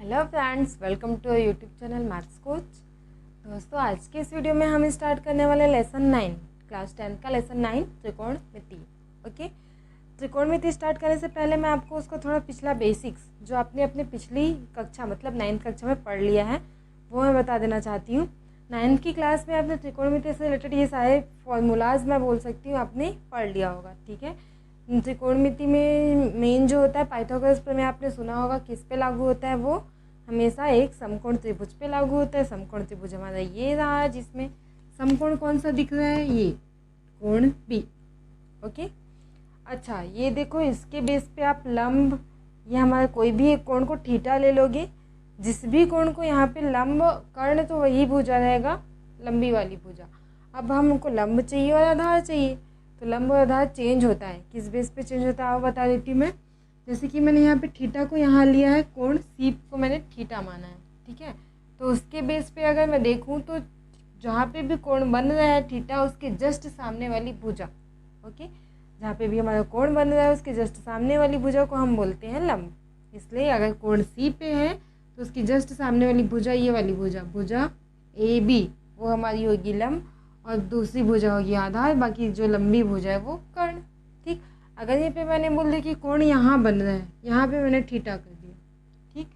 Hello friends, welcome to YouTube channel maths coach. दोस्तों, आज के इस वीडियो में हम स्टार्ट करने वाले लेसन 9 क्लास 10 का लेसन 9 त्रिकोणमिति। ओके, त्रिकोणमिति स्टार्ट करने से पहले मैं आपको उसका थोड़ा पिछला बेसिक्स जो आपने अपने पिछली कक्षा मतलब 9th कक्षा में पढ़ लिया है वो मैं बता देना चाहती हूँ। 9th की क्लास में आपने त्रिकोणमिति से रिलेटेड ये सारे फॉर्मूलाज मैं बोल सकती हूँ आपने पढ़ लिया होगा। ठीक है, त्रिकोणमिति में मेन जो होता है पाइथागोरस प्रमेय आपने सुना होगा, किस पे लागू होता है? वो हमेशा एक समकोण त्रिभुज पे लागू होता है। समकोण त्रिभुज हमारा ये रहा जिसमें समकोण कौन सा दिख रहा है? ये कोण बी। ओके, अच्छा ये देखो, इसके बेस पे आप लंब, ये हमारा कोई भी एक कोण को थीटा ले लोगे, जिस भी कोण को यहाँ पे लंब कर्ण तो वही भुजा रहेगा, लंबी वाली भुजा। अब हमको लंब चाहिए और आधार चाहिए, तो लंब और आधार चेंज होता है। किस बेस पे चेंज होता है वो बता देती हूँ मैं। जैसे कि मैंने यहाँ पे थीटा को यहाँ लिया है, कोण सी को मैंने थीटा माना है। ठीक है, तो उसके बेस पे अगर मैं देखूँ तो जहाँ पे भी कोण बन रहा है थीटा, उसके जस्ट सामने वाली भुजा, ओके, जहाँ पे भी हमारा कोण बन रहा है उसके जस्ट सामने वाली भुजा को हम बोलते हैं लंब। इसलिए अगर कोण सी पे है तो उसकी जस्ट सामने वाली भुजा, ये वाली भुजा, भुजा ए बी, वो हमारी होगी लंब, और दूसरी भुजा होगी आधार, बाकी जो लंबी भुजा है वो कर्ण। ठीक, अगर ये पे मैंने बोल दिया कि कोण यहाँ बन रहा है, यहाँ पे मैंने थीटा कर दिया, ठीक,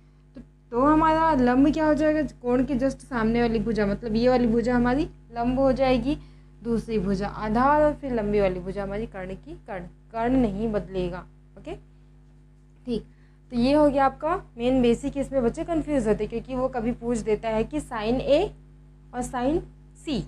तो हमारा लंब क्या हो जाएगा? कोण के जस्ट सामने वाली भुजा, मतलब ये वाली भुजा हमारी लंब हो जाएगी, दूसरी भुजा आधार, और फिर लंबी वाली भुजा हमारी कर्ण की कर्ण। कर्ण नहीं बदलेगा। ओके, ठीक, तो ये हो गया आपका मेन बेसिक। इसमें बच्चे कंफ्यूज होते क्योंकि वो कभी पूछ देता है कि साइन ए और साइन सी,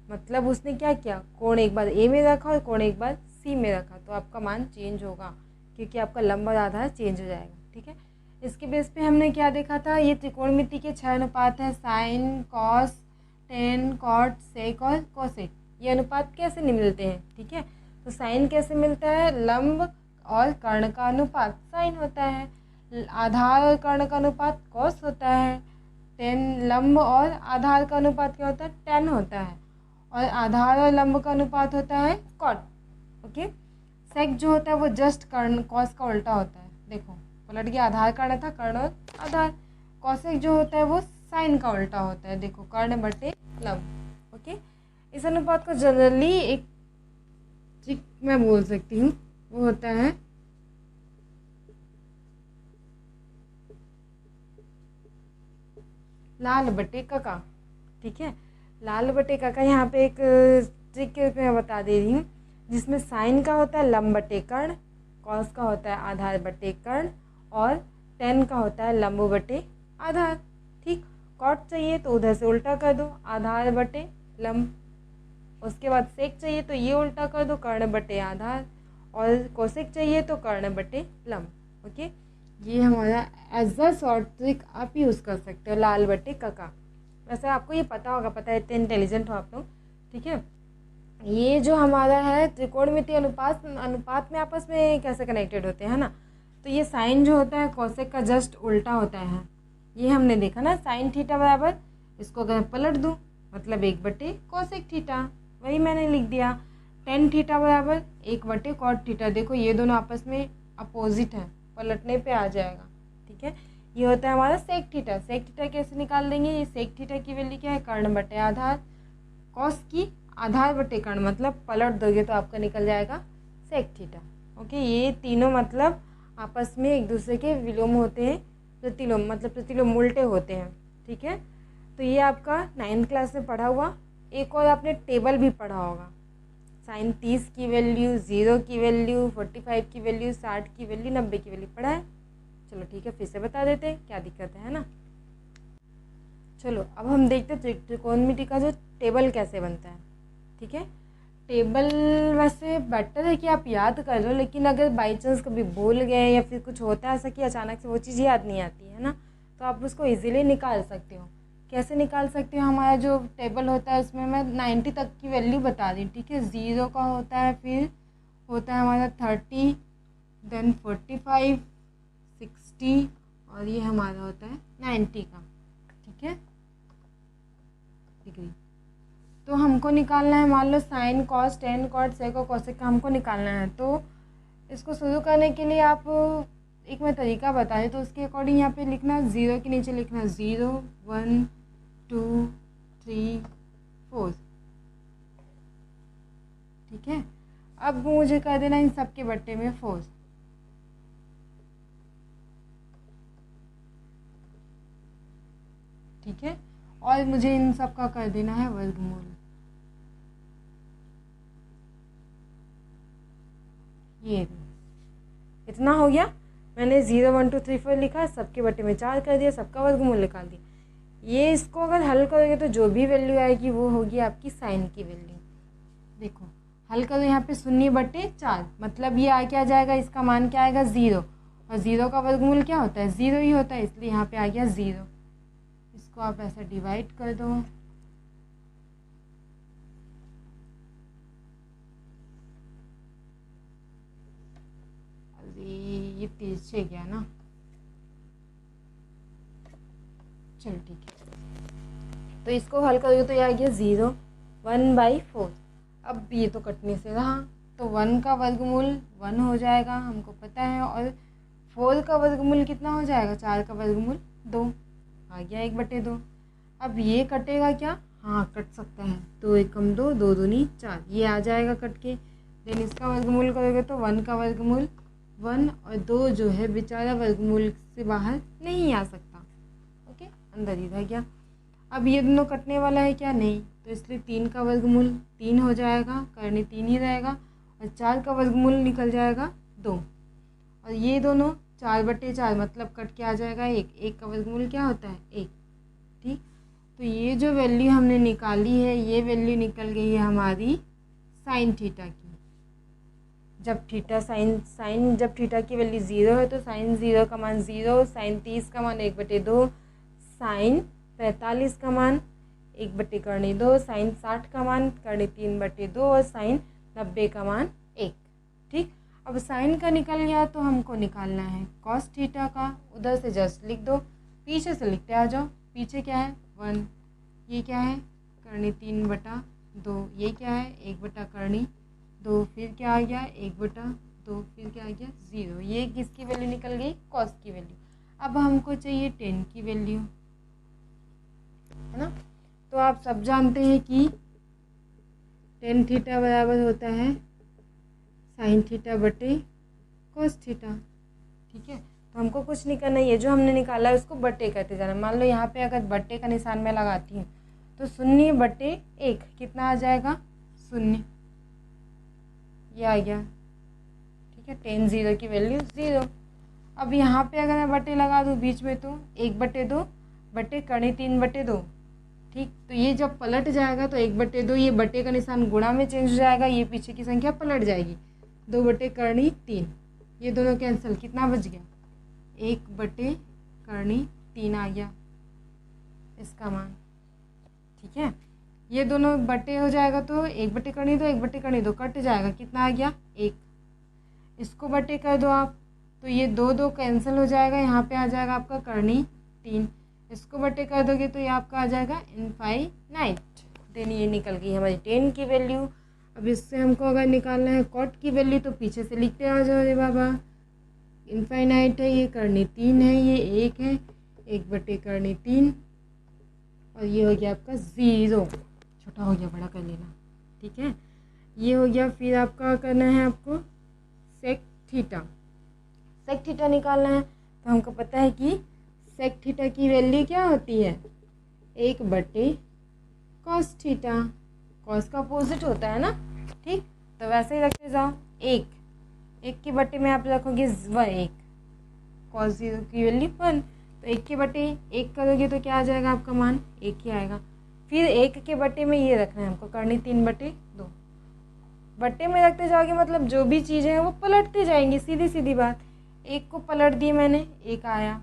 मतलब उसने क्या किया, कोण एक बार ए में रखा और कोण एक बार सी में रखा, तो आपका मान चेंज होगा क्योंकि आपका लंब और आधार चेंज हो जाएगा। ठीक है, इसके बेस पे हमने क्या देखा था? ये त्रिकोणमिति के 6 अनुपात है, साइन, कॉस, टेन, कॉट, सेक और कोसेक। ये अनुपात कैसे मिलते हैं? ठीक है, तो साइन कैसे मिलता है? लंब और कर्ण का अनुपात साइन होता है, आधार और कर्ण का अनुपात कॉस होता है, टेन लंब और आधार का अनुपात क्या होता है? टेन होता है, और आधार और लंब का अनुपात होता है कॉट। ओके, सेक जो होता है वो जस्ट कर्ण कॉस का उल्टा होता है। देखो पलट गया, आधार कर्ण था, कर्ण और आधार। कॉसेक जो होता है वो साइन का उल्टा होता है, देखो कर्ण बटे लंब। ओके, इस अनुपात को जनरली एक ट्रिक मैं बोल सकती हूँ, वो होता है लाल बटे कका। ठीक है, लाल बटे कका यहाँ पे एक ट्रिक के रूप में बता दे रही हूँ, जिसमें साइन का होता है लंब बटे कर्ण, कॉस का होता है आधार बटे कर्ण, और टेन का होता है लंब बटे आधार। ठीक, कॉट चाहिए तो उधर से उल्टा कर दो, आधार बटे लंब। उसके बाद सेक चाहिए तो ये उल्टा कर दो, कर्ण बटे आधार, और कोसेक चाहिए तो कर्ण बटे लंब। ओके, ये हमारा एज अ शॉर्ट ट्रिक आप यूज़ कर सकते हो, लाल बटे कका। वैसे आपको ये पता होगा, पता है, इतने इंटेलिजेंट हो आप लोग। ठीक है, ये जो हमारा है त्रिकोणमिति अनुपात में आपस में कैसे कनेक्टेड होते हैं ना, तो ये साइन जो होता है कोसेक का जस्ट उल्टा होता है। ये हमने देखा ना, साइन थीटा बराबर, इसको अगर पलट दूँ मतलब 1 बटे कोसेक थीटा, वही मैंने लिख दिया। टेन थीटा बराबर 1 बटे कॉट थीटा। देखो ये दोनों आपस में अपोजिट है, पलटने पे आ जाएगा। ठीक है, ये होता है हमारा सेक थीटा। सेक थीटा कैसे निकाल देंगे? ये सेक थीटा की वैल्यू क्या है? कर्ण बटे आधार, कॉस की आधार बटे कर्ण, मतलब पलट दोगे तो आपका निकल जाएगा सेक थीटा। ओके, ये तीनों मतलब आपस में एक दूसरे के विलोम होते हैं, प्रतिलोम मतलब प्रतिलोम उल्टे होते हैं। ठीक है, तो ये आपका 9th क्लास में पढ़ा हुआ। एक और आपने टेबल भी पढ़ा होगा, साइन 30 की वैल्यू, 0 की वैल्यू, 45 की वैल्यू, 60 की वैल्यू, 90 की वैल्यू पढ़ा है। चलो ठीक है, फिर से बता देते हैं, क्या दिक्कत है ना। चलो अब हम देखते हैं त्रिकोणमिति का जो टेबल कैसे बनता है। ठीक है, टेबल वैसे बेटर है कि आप याद कर लो, लेकिन अगर बाई चांस कभी भूल गए या फिर कुछ होता है ऐसा कि अचानक से वो चीज़ याद नहीं आती है ना, तो आप उसको इजीली निकाल सकते हो। कैसे निकाल सकते हो? हमारा जो टेबल होता है उसमें मैं 90 तक की वैल्यू बता दी। ठीक है, 0 का होता है, फिर होता है हमारा 30, देन 45, 60, और ये हमारा होता है 90 का। ठीक है, डिग्री। तो हमको निकालना है, मान लो साइन, कॉस, टेन, कॉट, सेक और कोसेक का हमको निकालना है। तो इसको शुरू करने के लिए आप एक मैं तरीका बताई तो उसके अकॉर्डिंग यहाँ पे लिखना, 0 के नीचे लिखना 0 1 2 3 4, ठीक है। अब मुझे कर देना इन सब के बट्टे में 4, ठीक है। और मुझे इन सब का कर देना है वर्गमूल। ये इतना हो गया। मैंने 0 1 2 3 4 लिखा, सबके बट्टे में 4 कर दिया, सबका वर्गमूल निकाल दिया। ये इसको अगर हल करोगे तो जो भी वैल्यू आएगी वो होगी आपकी साइन की वैल्यू। देखो हल करो, यहाँ पे 0/4, मतलब ये आ क्या जाएगा, इसका मान क्या आएगा 0, और 0 का वर्गमूल क्या होता है 0 ही होता है, इसलिए यहाँ पे आ गया 0। इसको आप ऐसा डिवाइड कर दो, अरे ये तिरछे गया ना, चलो ठीक है। तो इसको हल करोगे तो ये आ गया 0 1/4। अब ये तो कटने से रहा, तो 1 का वर्गमूल 1 हो जाएगा, हमको पता है, और 4 का वर्गमूल कितना हो जाएगा, 4 का वर्गमूल 2, आ गया 1/2। अब ये कटेगा क्या, हाँ कट सकता है, 2 एकम 2, 2 दूनी 4, ये आ जाएगा कट के। देन इसका वर्गमूल करोगे तो 1 का वर्गमूल 1, और 2 जो है बेचारा वर्गमूल से बाहर नहीं आ सकता, ओके, अंदर ही रह गया। अब ये दोनों कटने वाला है क्या, नहीं, तो इसलिए 3 का वर्गमूल 3 हो जाएगा, करनी 3 ही रहेगा, और 4 का वर्गमूल निकल जाएगा 2, और ये दोनों 4/4 मतलब कट के आ जाएगा 1, 1 का वर्गमूल क्या होता है 1, ठीक। तो ये जो वैल्यू हमने निकाली है, ये वैल्यू निकल गई है हमारी साइन थीटा की। जब थीटा साइन जब थीटा की वैल्यू 0 है तो साइन 0 का मान 0, साइन 30 का मान 1/2, साइन 45 का मान 1/2, साइन 60 का मान 3/2, और साइन 90 का मान 1, ठीक। अब साइन का निकल गया तो हमको निकालना है कॉस थीटा का, उधर से जस्ट लिख दो, पीछे से लिखते आ जाओ। पीछे क्या है 1, ये क्या है 3/2, ये क्या है 1/2, फिर क्या आ गया 1/2, फिर क्या आ गया 0। ये किसकी वैल्यू निकल गई, कॉस की वैल्यू। अब हमको चाहिए tan की वैल्यू, है ना। तो आप सब जानते हैं कि tan थीटा बराबर होता है साइन थीटा बटे कॉस थीटा, ठीक है। तो हमको कुछ नहीं करना, ये जो हमने निकाला है उसको बटे करते जाना। मान लो यहाँ पे अगर बटे का निशान मैं लगाती हूँ तो 0/1 कितना आ जाएगा 0, ये आ गया, ठीक है। tan 0 की वैल्यू 0। अब यहाँ पे अगर मैं बटे लगा दूँ बीच में तो 1/2 बटे 3/2, ठीक। तो ये जब पलट जाएगा तो 1/2, ये बटे का निशान गुणा में चेंज हो जाएगा, ये पीछे की संख्या पलट जाएगी, 2/3, ये दोनों कैंसिल, कितना बच गया 1/3 आ गया इसका मान, ठीक है। ये दोनों बटे हो जाएगा तो 1/2 कट जाएगा, कितना आ गया 1। इसको बटे कर दो आप तो ये 2 कैंसिल हो जाएगा, यहाँ पे आ जाएगा आपका 3। इसको बटे कर दोगे तो ये आपका आ जाएगा इनफाइनाइट। देन ये निकल गई हमारी tan की वैल्यू। अब इससे हमको अगर निकालना है कॉट की वैल्यू तो पीछे से लिखते आ जाओ रे बाबा, इनफाइनाइट है, ये 3 है, ये 1 है, 1/3, और ये हो गया आपका 0, छोटा हो गया बड़ा कर लेना, ठीक है। ये हो गया। फिर आपका करना है आपको सेक थीटा निकालना है। तो हमको पता है कि सेक थीटा की वैल्यू क्या होती है 1/cos थीटा, कॉस का अपोजिट होता है ना, ठीक। तो वैसे ही रखते जाओ, 1 के बटे में आप रखोगे 1, cos 0 की वैल्यू 1, तो 1 के बटे 1 करोगे तो क्या आ जाएगा आपका मान 1 ही आएगा। फिर 1 के बटे में ये रखना है हमको, 3/2, बटे में रखते जाओगे मतलब जो भी चीज़ें हैं वो पलटते जाएंगी, सीधी सीधी बात। 1 को पलट दी मैंने, 1 आया,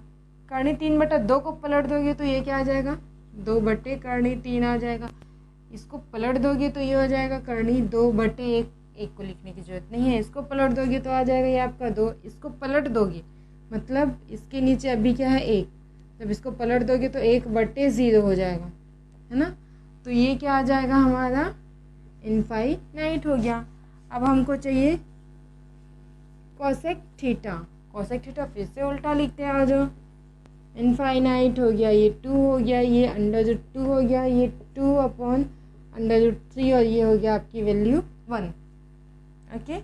3/2 को पलट दोगे तो ये क्या आ जाएगा 2/3 आ जाएगा। इसको पलट दोगे तो ये हो जाएगा 2/1, 1 को लिखने की जरूरत नहीं है, इसको पलट दोगे तो आ जाएगा ये आपका 2। इसको पलट दोगे मतलब इसके नीचे अभी क्या है 1, जब इसको पलट दोगे तो 1/0 हो जाएगा, है ना। तो ये क्या आ जाएगा हमारा इनफाइनाइट हो गया। अब हमको चाहिए कोसेक थीटा, कोसेक थीटा फिर से उल्टा लिखते हैं आ जाओ। इनफाइनाइट हो गया, ये 2 हो गया, ये √2 हो गया, ये 2/√3 और ये हो गया आपकी वैल्यू 1। ओके,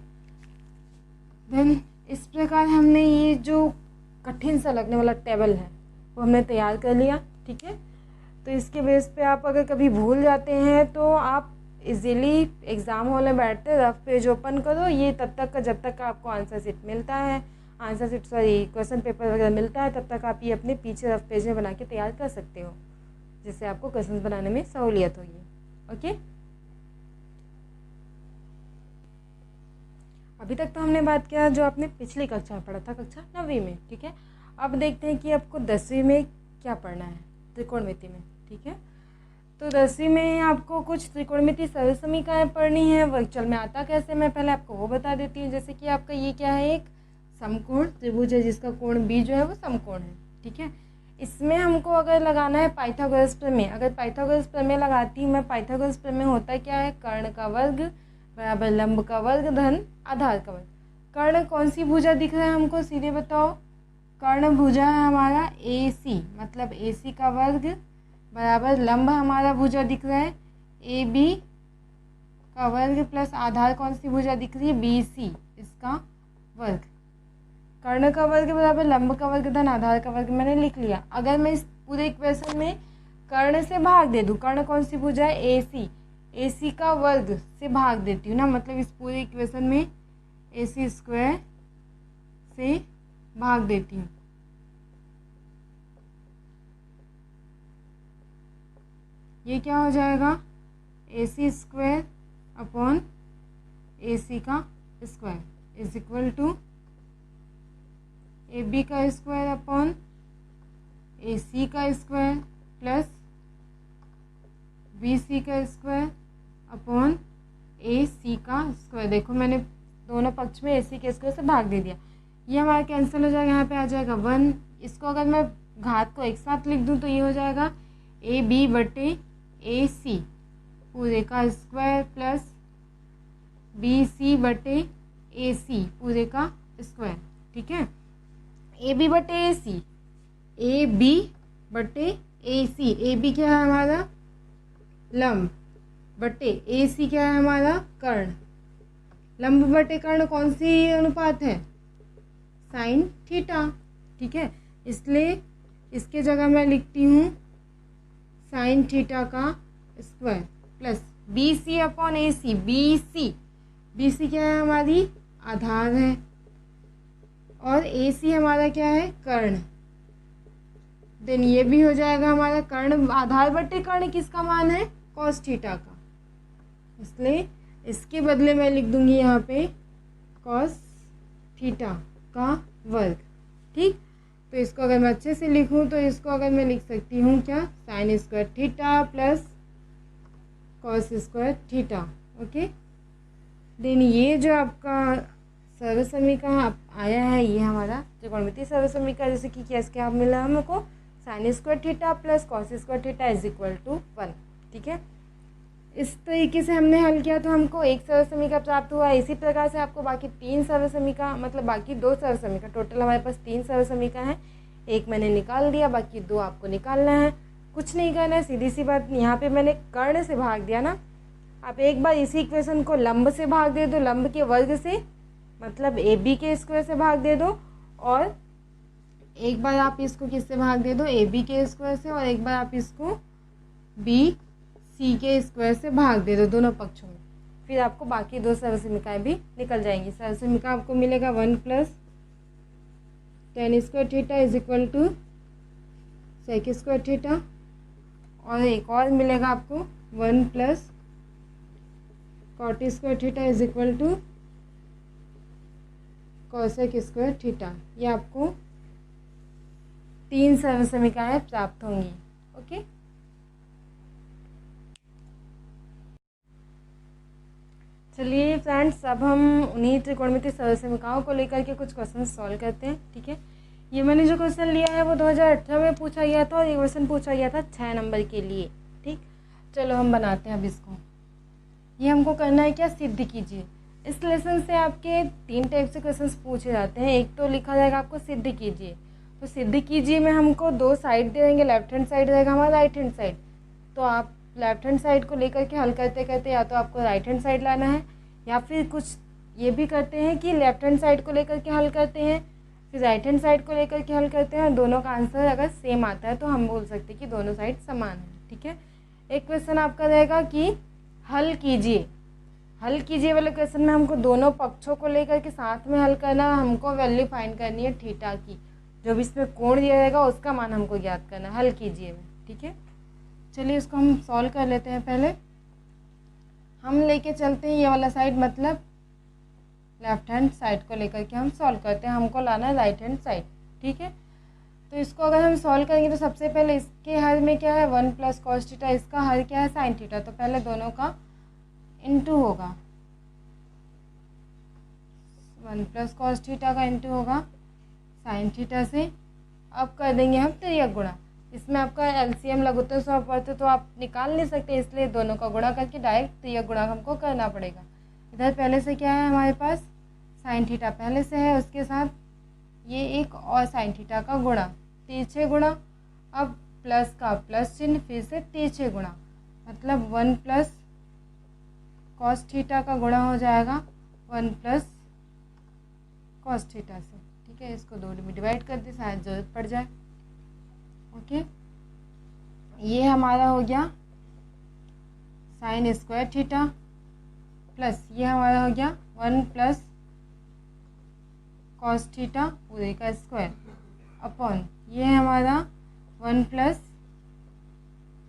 देन इस प्रकार हमने ये जो कठिन सा लगने वाला टेबल है वो हमने तैयार कर लिया। ठीक है, तो इसके बेस पे आप अगर कभी भूल जाते हैं तो आप इजीली एग्ज़ाम हॉल में बैठते रफ पेज ओपन करो, ये तब तक का जब तक आपको आंसर शीट मिलता है, क्वेश्चन पेपर वगैरह मिलता है, तब तक आप ये अपने पीछे रफ पेज में बना के तैयार कर सकते हो, जिससे आपको क्वेश्चन बनाने में सहूलियत होगी। ओके, अभी तक तो हमने बात किया जो आपने पिछली कक्षा में पढ़ा था, कक्षा 9वीं में। ठीक है, अब देखते हैं कि आपको 10वीं में क्या पढ़ना है त्रिकोणमिति में। ठीक है, तो 10वीं में आपको कुछ त्रिकोणमिति सरल समीकरण पढ़नी है। वर्कचल में आता कैसे, मैं पहले आपको वो बता देती हूँ। जैसे कि आपका ये क्या है, एक समकोण त्रिभुज है जिसका कोण बी जो है वो समकोण है। ठीक है, इसमें हमको अगर लगाना है पाइथागोरस प्रमेय, अगर पाइथागोरस प्रमेय लगाती हूँ मैं, पाइथागोरस प्रमेय होता क्या है, कर्ण का वर्ग बराबर लंब का वर्ग धन आधार का वर्ग। कर्ण कौन सी भुजा दिख रहा है हमको, सीधे बताओ। कर्ण भुजा है हमारा AC, मतलब AC का वर्ग बराबर लंब हमारा भुजा दिख रहा है AB का वर्ग प्लस आधार कौन सी भुजा दिख रही है, BC, इसका वर्ग। कर्ण का वर्ग बराबर लंब का वर्ग धन आधार का वर्ग मैंने लिख लिया। अगर मैं इस पूरे इक्वेशन में कर्ण से भाग दे दूँ, कर्ण कौन सी भुजा है, AC का वर्ग से भाग देती हूँ ना, मतलब इस पूरे इक्वेशन में AC स्क्वायर से भाग देती हूँ। ये क्या हो जाएगा, AC स्क्वायर अपॉन AC का square is equal to AB का स्क्वायर अपॉन AC का स्क्वायर प्लस BC का स्क्वायर अपॉन AC का स्क्वायर। देखो मैंने दोनों पक्ष में AC के स्क्वायर से भाग दे दिया, ये हमारा कैंसिल हो जाएगा, यहाँ पे आ जाएगा 1। इसको अगर मैं घात को एक साथ लिख दूँ तो ये हो जाएगा AB बटे AC पूरे का स्क्वायर प्लस BC बटे AC पूरे का स्क्वायर। ठीक है, AB बटे AC, AB बटे AC, AB क्या है हमारा लंब बटे AC क्या है हमारा कर्ण। लंब बटे कर्ण कौन सी अनुपात है, साइन थीटा। ठीक है, इसलिए इसके जगह मैं लिखती हूँ साइन थीटा का square plus BC upon AC। BC क्या है हमारी आधार है और AC हमारा क्या है कर्ण। देन ये भी हो जाएगा हमारा कर्ण, आधार बटे कर्ण किसका मान है, कॉस थीटा का, इसलिए इसके बदले मैं लिख दूंगी यहाँ पे कॉस थीटा का वर्ग। ठीक, तो इसको अगर मैं अच्छे से लिखूँ तो इसको अगर मैं लिख सकती हूँ क्या, sine square theta plus cos square theta. Okay, then ये जो आपका सर्व समीकरण आया है ये हमारा त्रिकोणमितीय सर्व समीकरण, जैसे कि क्या मिला हमको, sine square theta plus cos square theta is equal to 1। ठीक है, इस तरीके से हमने हल किया तो हमको एक सर्व समीकरण प्राप्त हुआ। इसी प्रकार से आपको बाकी 3 सर्व समीकरण, मतलब बाकी 2 सर्व समीकरण, टोटल हमारे पास 3 सर्व समीकरण हैं। एक मैंने निकाल दिया, बाकी 2 आपको निकालना है। कुछ नहीं करना है, सीधी सी बात, यहाँ पे मैंने कर्ण से भाग दिया ना, आप एक बार इसी इक्वेशन को लंब से भाग दे दो, लंब के वर्ग से, मतलब AB के स्क्वायर से भाग दे दो, और एक बार आप इसको किससे भाग दे दो, AB के स्क्वायर से, और एक बार आप इसको BC के स्क्वायर से भाग दे दो, दोनों पक्षों में। फिर आपको बाकी 2 सर्व समीकरण भी निकल जाएंगी। सर्व समीकरण आपको मिलेगा 1 plus tan square theta is equal to sec square theta, और एक और मिलेगा आपको 1 plus cot square theta is equal to cosec square theta. ये आपको 3 सर्व समीकरण प्राप्त होंगी। ओके, चलिए फ्रेंड्स, अब हम उन्हीं त्रिकोणमितीय सर्व समीकरणों को लेकर के कुछ क्वेश्चन सॉल्व करते हैं। ठीक है, ये मैंने जो क्वेश्चन लिया है वो 2018 में पूछा गया था, और ये क्वेश्चन पूछा गया था 6 नंबर के लिए। ठीक, चलो हम बनाते हैं अब इसको। ये हमको करना है क्या, सिद्ध कीजिए। इस लेसन से आपके 3 टाइप से क्वेश्चंस पूछे जाते हैं। एक तो लिखा जाएगा आपको सिद्ध कीजिए, तो सिद्ध कीजिए में हमको 2 साइड दे देंगे, लेफ्ट हैंड साइड रहेगा हमारा, राइट हैंड साइड। तो आप लेफ्ट हैंड साइड को लेकर के हल करते करते या तो आपको राइट हैंड साइड लाना है, या फिर कुछ ये भी करते हैं कि लेफ्ट हैंड साइड को लेकर के हल करते हैं, फिर राइट हैंड साइड को लेकर के हल करते हैं। दोनों का आंसर अगर सेम आता है तो हम बोल सकते हैं कि दोनों साइड समान है। ठीक है, एक क्वेश्चन आपका रहेगा कि हल कीजिए। हल कीजिए वाले क्वेश्चन में हमको दोनों पक्षों को लेकर के साथ में हल करना, हमको वैल्यू फाइंड करनी है थीटा की। जो भी इसमें कोण दिया जाएगा उसका मान हमको ज्ञात करना है हल कीजिए में। ठीक है, चलिए इसको हम सॉल्व कर लेते हैं। पहले हम लेके चलते हैं ये वाला साइड, मतलब लेफ्ट हैंड साइड को लेकर के हम सॉल्व करते हैं। हमको लाना है राइट हैंड साइड। ठीक है, तो इसको अगर हम सॉल्व करेंगे तो सबसे पहले इसके हर में क्या है 1 + cos थीटा, इसका हर क्या है sin थीटा। तो पहले दोनों का इंटू होगा, 1 + cos थीटा का इंटू होगा sin थीटा से। अब कर देंगे हम तिर्यक गुणा। इसमें आपका एलसीएम लघुत्तम सहप्रवर्ती तो आप निकाल नहीं सकते, इसलिए दोनों का गुणा करके डायरेक्ट तिर्यक गुणा हमको करना पड़ेगा। इधर पहले से क्या है हमारे पास sin थीटा पहले से है, उसके साथ ये एक और sin थीटा का गुणा, तिरछे गुणा। अब प्लस का प्लस चिन्ह, फिर से तिरछे गुणा, मतलब 1 + cos थीटा का गुणा हो जाएगा 1 + cos थीटा से। ठीक है, इसको 2 में डिवाइड कर दे, शायद जरूरत पड़ जाए। ओके, ये हमारा हो गया sin² थीटा, प्लस ये हमारा हो गया 1 + cos थीटा पूरे का स्क्वायर, अपॉन ये है हमारा 1 +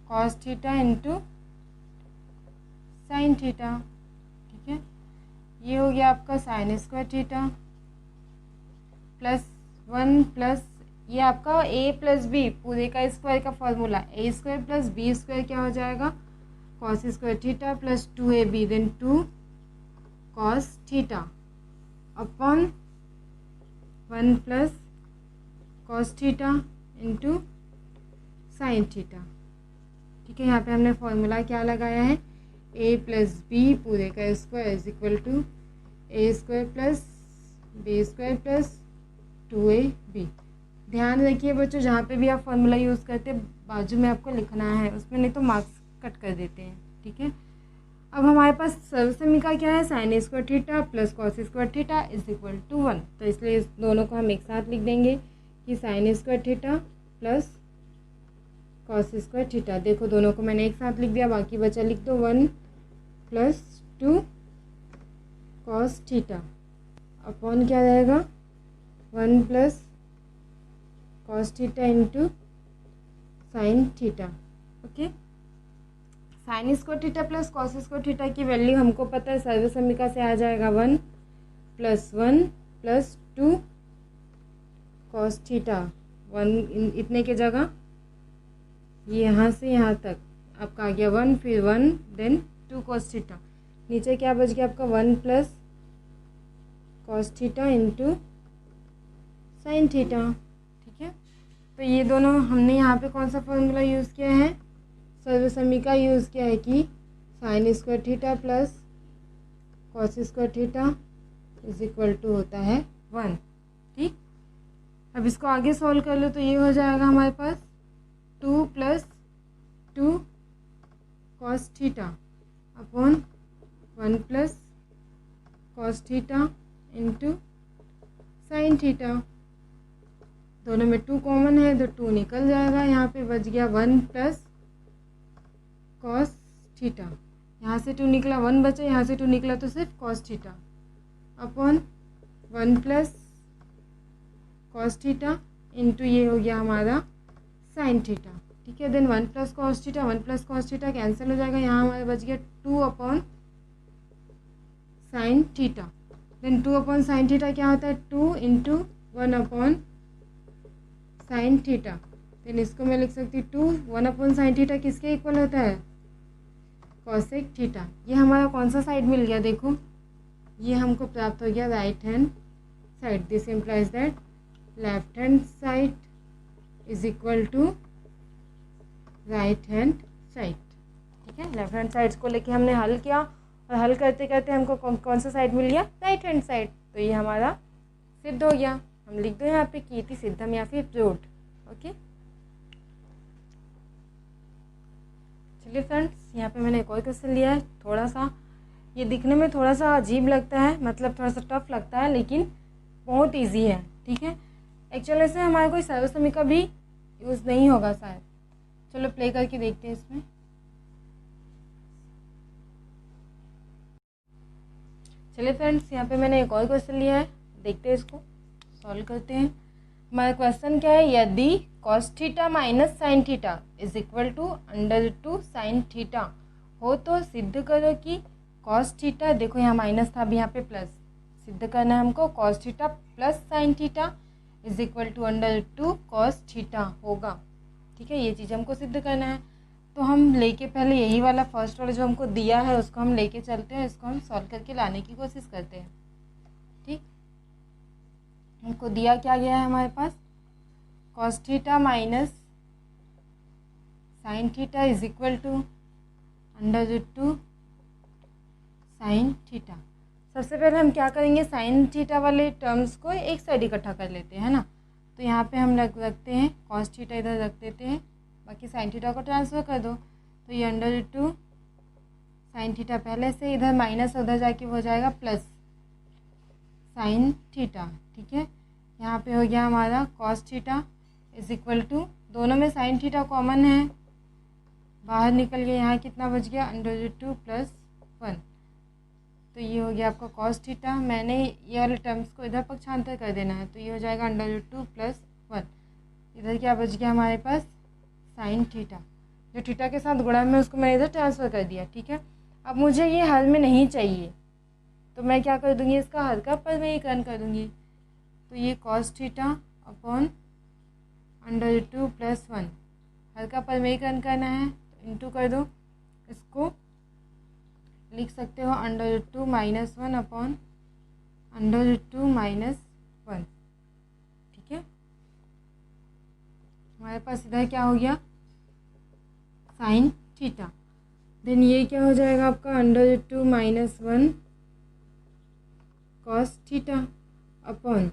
cos theta into sin theta. ठीक है, ये हो गया आपका sin² थीटा, प्लस 1 प्लस ये आपका a + b पूरे का स्क्वायर का फॉर्मूला, a² + b² क्या हो जाएगा cos² theta plus 2ab, then 2 cos theta upon 1 + cos theta into sin theta. ठीक है, यहाँ पे हमने फॉर्मूला क्या लगाया है a + b पूरे का square is equal to a² + b² + 2ab। ध्यान रखिए बच्चों, जहाँ पे भी आप फॉर्मूला यूज़ करते हैं बाजू में आपको लिखना है, उसमें नहीं तो मार्क्स कट कर देते हैं। ठीक है, अब हमारे पास सर्वसमीका क्या है sin² theta plus cos² theta is equal to 1। तो इसलिए इस दोनों को हम एक साथ लिख देंगे कि sin² theta plus cos² theta. देखो दोनों को मैंने एक साथ लिख दिया, बाकी बचा लिख दो 1 + 2 cos थीटा अपॉन क्या रहेगा 1 + cos theta into sin theta. Okay, sin² theta plus cos² theta की वैल्यू हमको पता है, सर्वसमीका से आ जाएगा 1 + 1 + 2 cos थीटा। 1 इतने के जगह ये यहाँ से यहाँ तक आपका आ गया 1, फिर 1 देन 2 cos थीटा। नीचे क्या बच गया आपका 1 + cos theta into sin theta. ठीक है, तो ये दोनों हमने यहाँ पे कौन सा फॉर्मूला यूज़ किया है, सर्वसमीका यूज़ किया है कि sin² theta plus cos² theta is equal to होता है 1। ठीक, अब इसको आगे सॉल्व कर लो तो ये हो जाएगा हमारे पास 2 + 2 cos theta upon 1 + cos theta into sin theta. दोनों में 2 कॉमन है तो 2 निकल जाएगा, यहाँ पे बच गया 1 + cos थीटा। यहाँ से 2 निकला 1 बचा, यहाँ से 2 निकला तो सिर्फ cos theta upon 1 + cos theta into ये हो गया हमारा sin थीटा। ठीक है, then 1 + cos theta 1 + cos theta cancel हो जाएगा, यहाँ हमारा बच गया 2 upon sin theta. Then 2 upon sin theta क्या होता है 2 into 1 upon sin theta. Then इसको मैं लिख सकती हूँ 2 1 अपॉन sin थीटा किसके इक्वल होता है cosec थीटा। ये हमारा कौन सा साइड मिल गया, देखो ये हमको प्राप्त हो गया right hand side. This implies that left hand side is equal to right hand side. ठीक है, लेफ्ट हैंड साइड्स को लेके हमने हल किया और हल करते करते हमको कौन सा साइड मिल गया, राइट हैंड साइड। तो ये हमारा सिद्ध हो गया। हम लिख दो यहाँ पे कीर्ति सिद्धम या फिर प्रूव्ड। ओके, चलिए फ्रेंड्स, यहाँ पे मैंने एक और क्वेश्चन लिया है। थोड़ा सा ये दिखने में थोड़ा सा अजीब लगता है, मतलब थोड़ा सा टफ लगता है, लेकिन बहुत इजी है। ठीक है, एक्चुअली से हमारे कोई सर्वसमीका भी यूज़ नहीं होगा शायद। चलो प्ले करके देखते हैं इसमें। चलिए फ्रेंड्स, यहाँ पे मैंने एक और क्वेश्चन लिया है, देखते हैं इसको, सॉल्व करते हैं। हमारा क्वेश्चन क्या है, यदि cos theta minus sine theta is equal to √2 sine theta हो तो सिद्ध करो कि cos थीटा, देखो यहाँ माइनस था, अभी यहाँ पे प्लस, सिद्ध करना है हमको cos theta plus sine theta is equal to √2 cos theta होगा। ठीक है, ये चीज़ हमको सिद्ध करना है। तो हम लेके पहले यही वाला फर्स्ट वाला जो हमको दिया है उसको हम लेके चलते हैं, इसको हम सॉल्व करके लाने की कोशिश करते हैं। ठीक, हमको दिया क्या गया है हमारे पास, cos theta minus sine theta is equal to √2 sine theta. सबसे पहले हम क्या करेंगे, साइन थीटा वाले टर्म्स को एक साइड इकट्ठा कर लेते हैं, है ना। तो यहाँ पे हम रखते हैं cos थीटा, इधर रख देते हैं, बाकी साइन थीटा को ट्रांसफ़र कर दो। तो ये √2 साइन थीटा पहले से, इधर माइनस उधर जाके हो जाएगा प्लस साइन थीटा। ठीक है, यहाँ पे हो गया हमारा cos theta is equal to, दोनों में साइन थीटा कॉमन है, बाहर निकल गया, यहाँ कितना बच गया, √2 + 1। तो ये हो गया आपका cos थीटा। मैंने ये वाले टर्म्स को इधर पक्षांतर कर देना है, तो ये हो जाएगा √2 + 1। इधर क्या बच गया हमारे पास, साइन थीटा, जो थीटा के साथ गुणा में उसको मैंने इधर ट्रांसफ़र कर दिया। ठीक है, अब मुझे ये हल में नहीं चाहिए, तो मैं क्या कर दूँगी, इसका हल का परिमेयीकरण कर दूँगी। तो ये cos थीटा अपॉन √2 + 1, हल का परिमेयीकरण करना है तो इंटू कर दो, इसको लिख सकते हो √2 - 1 अपॉन √2 - 1। ठीक है, हमारे पास इधर क्या हो गया, साइन थीटा। देन ये क्या हो जाएगा आपका, √2 - 1 cos थीटा अपॉन,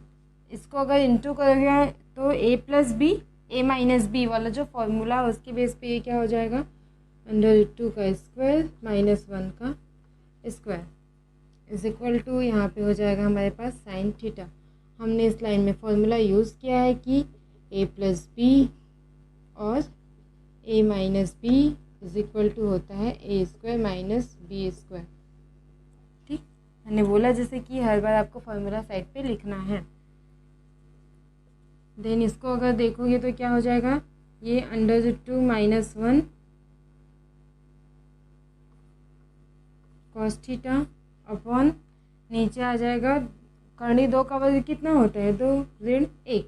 इसको अगर इंटू करोगे तो a + b, a - b वाला जो फॉर्मूला है उसके बेस पे ये क्या हो जाएगा, √2 का स्क्वायर माइनस 1 का स्क्वायर इज इक्वल टू, यहाँ पे हो जाएगा हमारे पास साइन थीटा। हमने इस लाइन में फॉर्मूला यूज़ किया है कि a + b और a - b is equal to होता है a² - b²। ठीक, मैंने बोला जैसे कि हर बार आपको फॉर्मूला साइड पे लिखना है। देन इसको अगर देखोगे तो क्या हो जाएगा, ये √2 - 1 cos थीटा अपॉन, नीचे आ जाएगा करनी 2 का वर्ग कितना होता है, 2 ऋण 1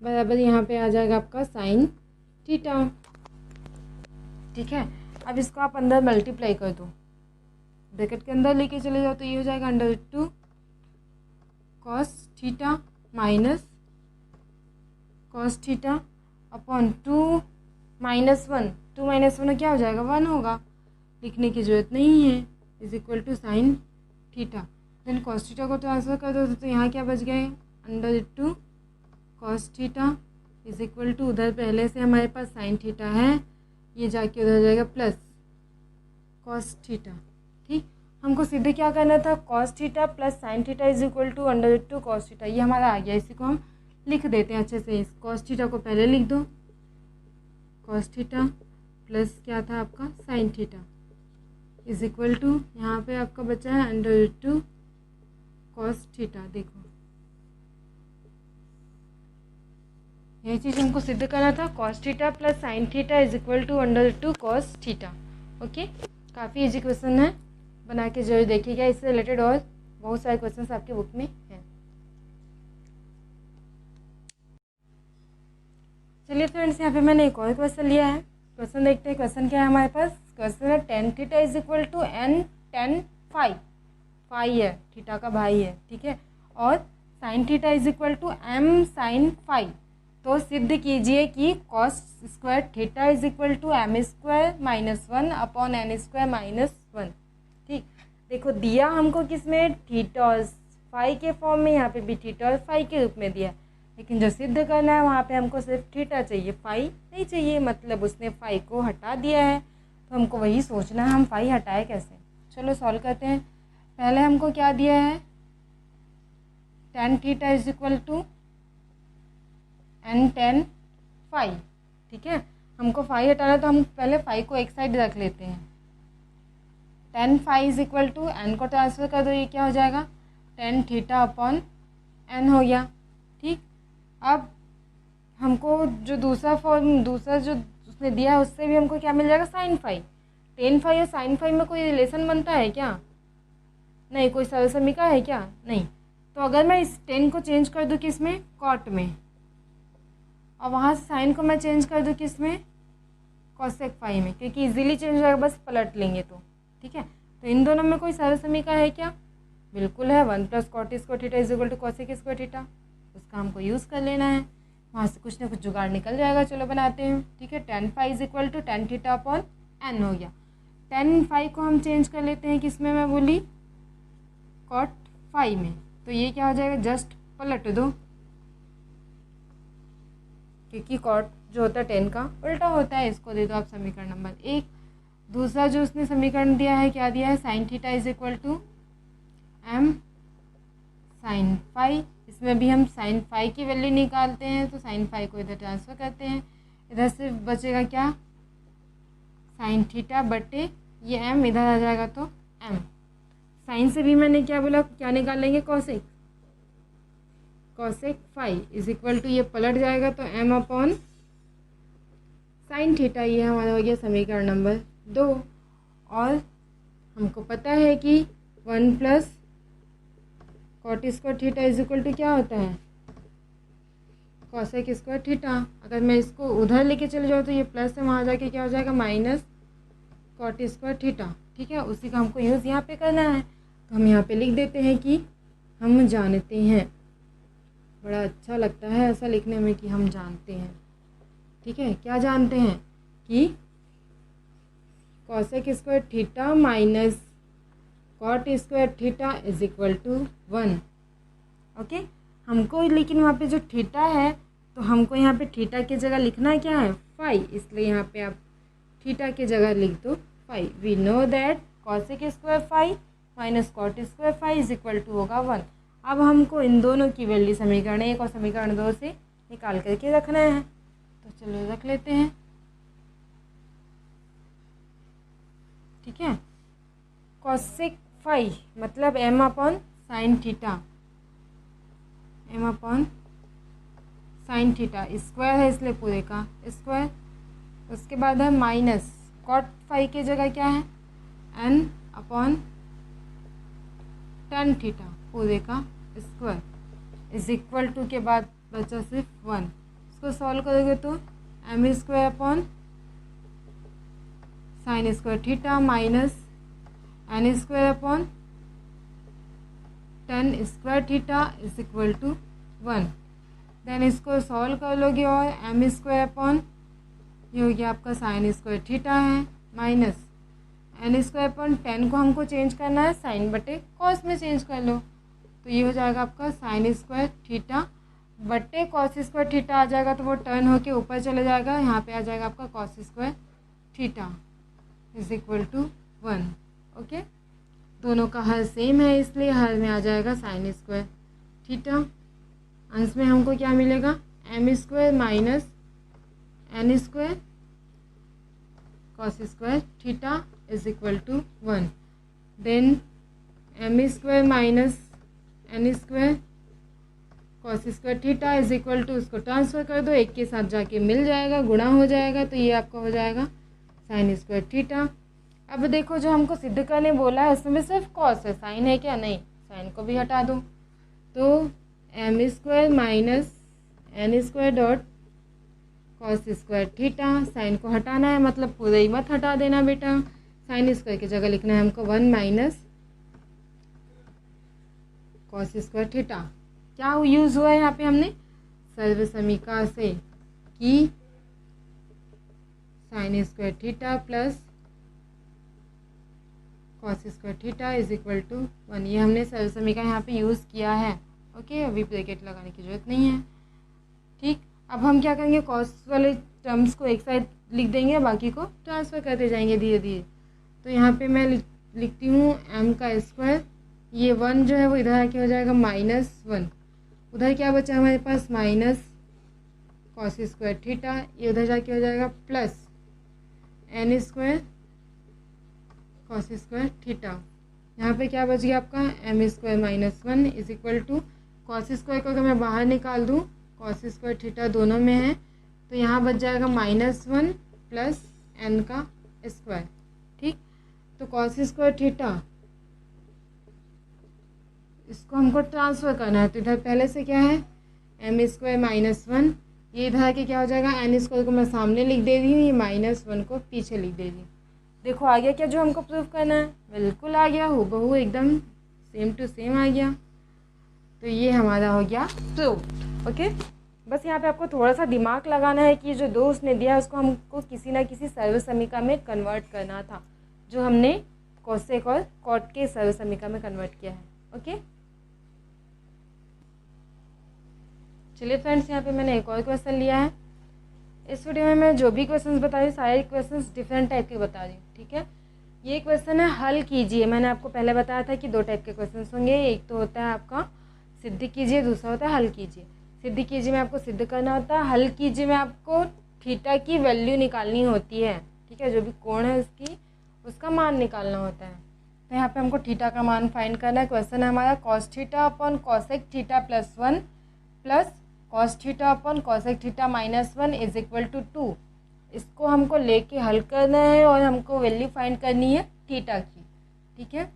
बराबर, यहाँ पे आ जाएगा आपका साइन थीटा। ठीक है, अब इसको आप अंदर मल्टीप्लाई कर दो, ब्रैकेट के अंदर लेके चले जाओ, तो ये हो जाएगा √2 cos theta minus cos theta upon 2 - 1, 2 - 1 क्या हो जाएगा, 1 होगा, लिखने की ज़रूरत नहीं है, is equal to sine theta. Then cos theta को ट्रांसफ़र कर दो, तो यहाँ क्या बच गए, √2 cos theta is equal to, उधर पहले से हमारे पास साइन थीटा है, ये जाके उधर जाएगा प्लस cos थीटा। ठीक, हमको सीधे क्या करना था, cos theta plus sine theta is equal to √2 cos theta, ये हमारा आ गया। इसी को हम लिख देते हैं अच्छे से, इस cos थीटा को पहले लिख दो, cos थीटा प्लस क्या था आपका sine theta is equal to, यहाँ पे आपका बचा है √2 cos थीटा। देखो यही चीज़ हमको सिद्ध करना था, cos theta plus sine theta is equal to √2 cos theta. Okay, काफ़ी इजी क्वेश्चन है, बना के जरूर देखिएगा, इससे रिलेटेड और बहुत सारे क्वेश्चंस आपके बुक में हैं। चलिए फ्रेंड्स, यहाँ पे मैंने एक और क्वेश्चन लिया है, क्वेश्चन देखते हैं। क्वेश्चन क्या है हमारे पास, क्वेश्चन है tan theta is equal to n tan phi, phi है थीटा का भाई है। ठीक है, और sine theta is equal to m sine phi, तो सिद्ध कीजिए कि cos square theta is equal to m² - 1 upon n² - 1। ठीक, देखो दिया हमको किस में, थीटा और फाई के फॉर्म में, यहाँ पे भी थीटा और फाई के रूप में दिया, लेकिन जो सिद्ध करना है वहाँ पे हमको सिर्फ थीटा चाहिए, फाई नहीं चाहिए, मतलब उसने फाई को हटा दिया है। तो हमको वही सोचना है हम फाई हटाए कैसे। चलो सॉल्व करते हैं। पहले हमको क्या दिया है, tan theta is equal to n tan phi. ठीक है, हमको फाई हटाना है तो हम पहले फाई को एक साइड रख लेते हैं। tan phi is equal to n को ट्रांसफर कर दो, ये क्या हो जाएगा, tan थीटा अपॉन n हो गया। ठीक, अब हमको जो दूसरा जो उसने दिया है उससे भी हमको क्या मिल जाएगा, साइन फाई। टेन फाई और साइन फाई में कोई रिलेशन बनता है क्या, नहीं, कोई सरल समीकरण है क्या, नहीं। तो अगर मैं इस 10 को चेंज कर दूँ किस में, कॉट में, और वहाँ से साइन को मैं चेंज कर दूँ किस में, कॉसेक फाई में, क्योंकि इजीली चेंज हो जाएगा, बस पलट लेंगे तो। ठीक है, तो इन दोनों में कोई सरल समीकरण है क्या, बिल्कुल है, 1 plus cot square theta is equal to cosec square theta. उसका हमको यूज़ कर लेना है, वहाँ से कुछ ना कुछ जुगाड़ निकल जाएगा। चलो बनाते हैं। ठीक है, tan phi is equal to tan theta upon n हो गया। tan फाई को हम चेंज कर लेते हैं किस में, मैं बोली कॉट फाई में, तो ये क्या हो जाएगा, जस्ट पलट दो, क्योंकि कॉट जो होता है 10 का उल्टा होता है। इसको दे दो आप समीकरण नंबर 1। दूसरा जो उसने समीकरण दिया है, क्या दिया है, sine theta is equal to m sine phi. इसमें भी हम साइन फाई की वैल्यू निकालते हैं, तो साइन फाई को इधर ट्रांसफ़र करते हैं, इधर से बचेगा क्या, साइन थीटा बटे ये m इधर आ जाएगा तो m। साइन से भी मैंने क्या बोला, क्या निकाल लेंगे, cosec, cosec phi is equal to ये पलट जाएगा तो m अपॉन साइन थीटा। ये हमारा हो गया समीकरण नंबर 2। और हमको पता है कि 1 plus cot square theta is equal to क्या होता है, कॉसेक स्क्वायर थीटा। अगर मैं इसको उधर लेके चले जाऊँ तो ये प्लस है, वहाँ जाके क्या हो जाएगा, माइनस कॉट स्क्वायर थीटा। ठीक है, उसी का हमको यूज़ यहाँ पे करना है, तो हम यहाँ पे लिख देते हैं कि हम जानते हैं। बड़ा अच्छा लगता है ऐसा लिखने में कि हम जानते हैं। ठीक है, क्या जानते हैं कि cosec square theta minus cot square theta is equal to 1। Okay, हमको लेकिन वहाँ पे जो थीटा है, तो हमको यहाँ पे थीटा की जगह लिखना क्या है, फाई, इसलिए यहाँ पे आप थीटा की जगह लिख दो phi. We know that cosec square phi minus cot square phi is equal to होगा 1। अब हमको इन दोनों की वैल्यू समीकरण 1 और समीकरण 2 से निकाल करके रखना है, तो चलो रख लेते हैं। ठीक है, कॉसेक फाई मतलब m upon sine theta, m upon sine theta, square है इसलिए पूरे का स्क्वायर। उसके बाद है माइनस कॉट फाई की जगह क्या है, n अपॉन tan थीटा पूरे का स्क्वायर इज इक्वल टू के बाद बचा सिर्फ 1। इसको सॉल्व करोगे तो m square upon sine square theta minus n square upon tan square theta is equal to 1। Then इसको सॉल्व कर लोगे और m स्क्वायर अपॉन ये हो गया आपका साइन स्क्वायर थीटा है, माइनस n स्क्वायर अपॉन 10 को हमको चेंज करना है साइन बटे कॉस में चेंज कर लो, तो ये हो जाएगा आपका साइन स्क्वायर थीटा बटे कॉस स्क्वायर थीटा आ जाएगा, तो वो टर्न होके ऊपर चले जाएगा, यहाँ पे आ जाएगा आपका cos square theta is equal to 1। Okay, दोनों का हर सेम है इसलिए हर में आ जाएगा साइन स्क्वायर थीटा। अंश में हमको क्या मिलेगा, m square minus n square cos square theta is equal to 1। Then m square minus n square cos square theta is equal to, उसको ट्रांसफ़र कर दो, एक के साथ जाके मिल जाएगा, गुणा हो जाएगा, तो ये आपका हो जाएगा साइन स्क्वायर थीटा। अब देखो जो हमको सिद्ध करने बोला है उसमें सिर्फ कॉस है, साइन है क्या, नहीं, साइन को भी हटा दो, तो m square minus n square dot cos square theta. Sine को हटाना है मतलब पूरे ही मत हटा देना बेटा, साइन स्क्वायर की जगह लिखना है हमको 1 माइनस कॉस स्क्वायर थीटा। क्या यूज़ हुआ है यहाँ पे हमने, सर्व समीकरण से कि sine square theta plus cos square theta is equal to 1। ये हमने सरल समीकरण यहाँ पे यूज़ किया है। ओके, अभी ब्रैकेट लगाने की ज़रूरत नहीं है। ठीक, अब हम क्या करेंगे, कॉस वाले टर्म्स को एक साइड लिख देंगे, बाकी को ट्रांसफ़र करते जाएंगे धीरे धीरे। तो यहाँ पे मैं लिखती हूँ m का स्क्वायर, ये 1 जो है वो इधर आके हो जाएगा -1, उधर क्या बचा हमारे पास माइनस कॉस स्क्वायर थीटा, ये उधर जाके हो जाएगा plus n square cos square theta. यहाँ पे क्या बच गया आपका m square -1 is equal to cos square को अगर मैं बाहर निकाल दूँ, कॉस स्क्वायर थीटा दोनों में है, तो यहाँ बच जाएगा -1 प्लस n का स्क्वायर। ठीक, तो कॉस स्क्वायर थीटा इसको हमको ट्रांसफ़र करना है, तो इधर पहले से क्या है m स्क्वायर -1, ये इधर आके क्या हो जाएगा n स्क्वायर को मैं सामने लिख दे रही हूँ, ये -1 को पीछे लिख दे रही हूँ। देखो आ गया क्या जो हमको प्रूफ करना है, बिल्कुल आ गया, हूबहू एकदम सेम टू सेम आ गया। तो ये हमारा हो गया प्रूफ। ओके, बस यहाँ पे आपको थोड़ा सा दिमाग लगाना है कि जो दो उसने दिया उसको हमको किसी ना किसी सर्व समीका में कन्वर्ट करना था, जो हमने कोसेक और कॉट के सर्व समीका में कन्वर्ट किया है। ओके, चलिए फ्रेंड्स, यहाँ पे मैंने एक और क्वेश्चन लिया है। इस वीडियो में मैं जो भी क्वेश्चंस बता रही हूँ सारे क्वेश्चंस डिफरेंट टाइप के बता रही हूँ। ठीक है, ये क्वेश्चन है हल कीजिए। मैंने आपको पहले बताया था कि दो टाइप के क्वेश्चंस होंगे, एक तो होता है आपका सिद्ध कीजिए, दूसरा होता है हल कीजिए। सिद्ध कीजिए में आपको सिद्ध करना होता है, हल कीजिए में आपको थीटा की वैल्यू निकालनी होती है। ठीक है, जो भी कोण है उसका मान निकालना होता है। तो यहाँ पे हमको थीटा का मान फाइंड करना है। क्वेश्चन है हमारा cos theta upon cosec theta +1 plus cos theta upon cosec theta -1 is equal to 2। इसको हमको लेके हल करना है और हमको वैल्यू फाइंड करनी है थीटा की। ठीक है,